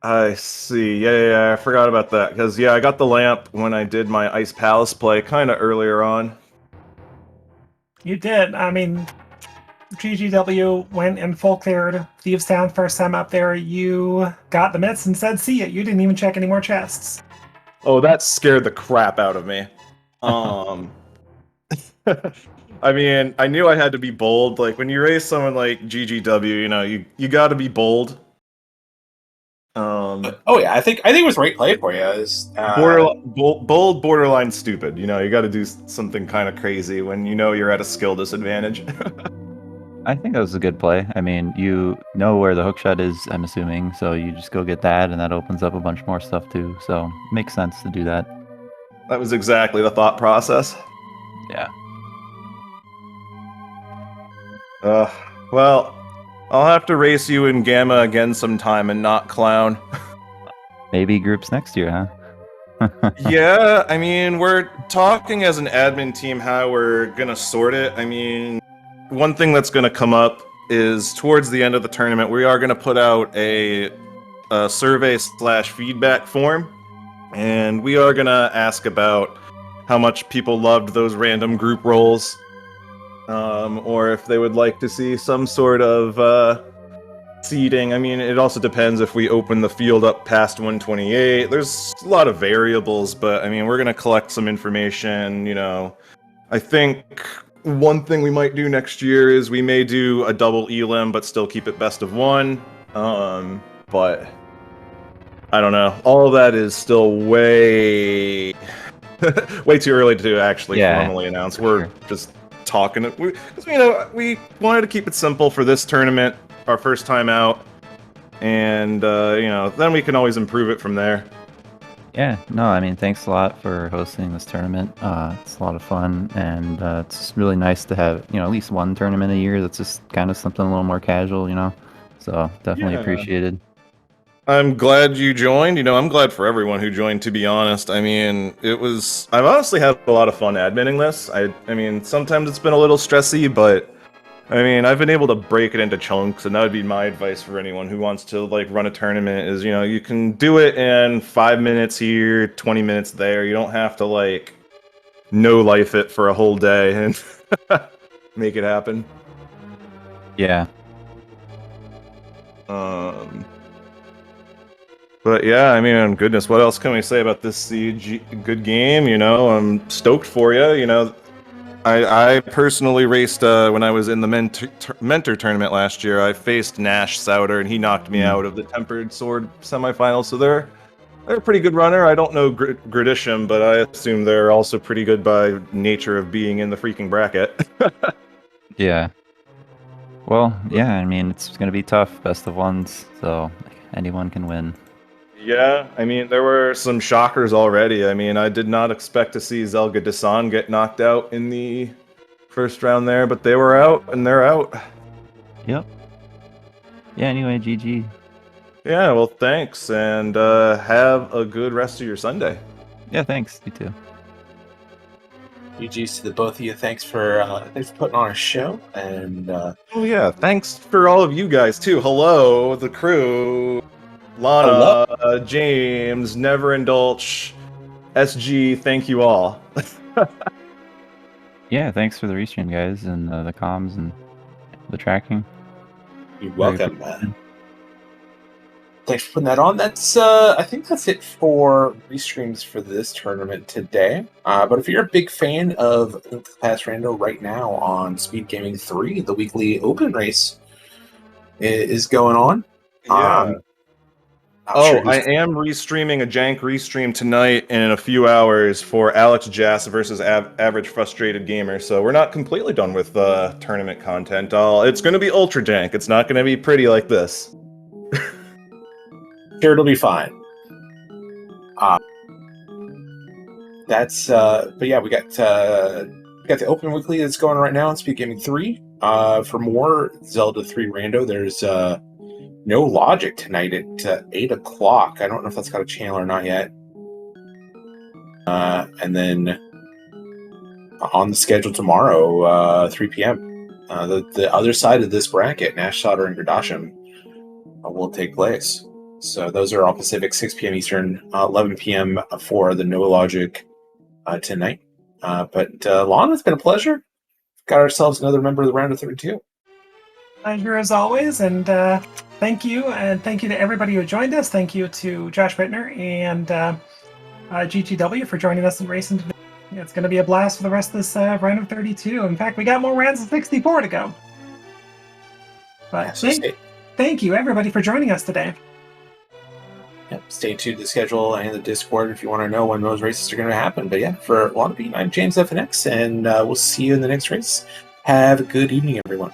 I see. Yeah, I forgot about that. Because, yeah, I got the lamp when I did my Ice Palace play kind of earlier on. You did. I mean, GGW went and full cleared Thieves Town first time up there. You got the mitts and said, "See it." You didn't even check any more chests. Oh, that scared the crap out of me. I mean, I knew I had to be bold. Like, when you raise someone like GGW, you know, you got to be bold. Oh yeah, I think it was the right play for you. Bold, borderline stupid. You know, you got to do something kind of crazy when you know you're at a skill disadvantage. I think that was a good play. I mean, you know where the hookshot is, I'm assuming, so you just go get that, and that opens up a bunch more stuff too. So it makes sense to do that. That was exactly the thought process. Yeah. Well, I'll have to race you in Gamma again sometime and not Clown. Maybe groups next year, huh? Yeah, I mean, we're talking as an admin team how we're gonna sort it. I mean, one thing that's gonna come up is towards the end of the tournament, we are gonna put out a survey/feedback form, and we are gonna ask about how much people loved those random group roles, or if they would like to see some sort of seeding. I mean, it also depends if we open the field up past 128. There's a lot of variables, but I mean, we're gonna collect some information, you know. I think one thing we might do next year is we may do a double elim, but still keep it best of one. But I don't know. All of that is still way way too early to actually formally announce. We're just talking. Because we wanted to keep it simple for this tournament, our first time out, and then we can always improve it from there. Yeah, no, I mean, thanks a lot for hosting this tournament. It's a lot of fun, and it's really nice to have, at least one tournament a year that's just kind of something a little more casual, So definitely appreciated. I'm glad you joined. I'm glad for everyone who joined, to be honest. I mean, I've honestly had a lot of fun adminning this. I mean, sometimes it's been a little stressy, but I mean, I've been able to break it into chunks, and that would be my advice for anyone who wants to run a tournament is, you can do it in 5 minutes here, 20 minutes there. You don't have to no life it for a whole day and make it happen. Yeah. But yeah, I mean, goodness, what else can we say about this Siege? Good game, I'm stoked for you, I personally raced when I was in the mentor tournament last year. I faced Nash Souter, and he knocked me out of the Tempered Sword semifinals. So they're a pretty good runner. I don't know Gradisham, but I assume they're also pretty good by nature of being in the freaking bracket. Yeah. Well, yeah, I mean, it's going to be tough, best of ones, so anyone can win. Yeah, I mean, there were some shockers already. I mean, I did not expect to see Zelga Dasan get knocked out in the first round there, but they were out, and they're out. Yep. Yeah, anyway, GG. Yeah, well, thanks, and have a good rest of your Sunday. Yeah, thanks. You too. GG's to the both of you. Thanks for putting on a show, and oh yeah, thanks for all of you guys too. Hello, the crew. Lana, James, Never Indulge, SG, thank you all. Yeah, thanks for the restream, guys, and the comms and the tracking. You're welcome, man. Thanks for putting that on. That's I think that's it for restreams for this tournament today. But if you're a big fan of Pass Rando right now on SpeedGaming 3, the weekly open race is going on. Yeah. I am restreaming a jank restream tonight and in a few hours for Alex Jass versus Average Frustrated Gamer. So we're not completely done with tournament content. It's going to be ultra jank. It's not going to be pretty like this. Sure, it'll be fine. But yeah, we got the open weekly that's going on right now on SpeedGaming 3. For more Zelda 3 Rando, there's no logic tonight at 8 o'clock. I don't know if that's got a channel or not yet. And then on the schedule tomorrow, 3 p.m. The other side of this bracket, Nash Sauter and Gradasham, will take place. So those are all Pacific, 6 p.m. Eastern, 11 p.m. for the No Logic tonight. But Lana, it's been a pleasure. Got ourselves another member of the round of 32. Pleasure as always, and thank you to everybody who joined us. Thank you to JoshBittner and GGW for joining us in racing today. It's going to be a blast for the rest of this round of 32. In fact, we got more rounds of 64 to go. But thank you, everybody, for joining us today. Yep, stay tuned to the schedule and the Discord if you want to know when those races are going to happen. But yeah, for Lana Bean, I'm James FNX, and we'll see you in the next race. Have a good evening, everyone.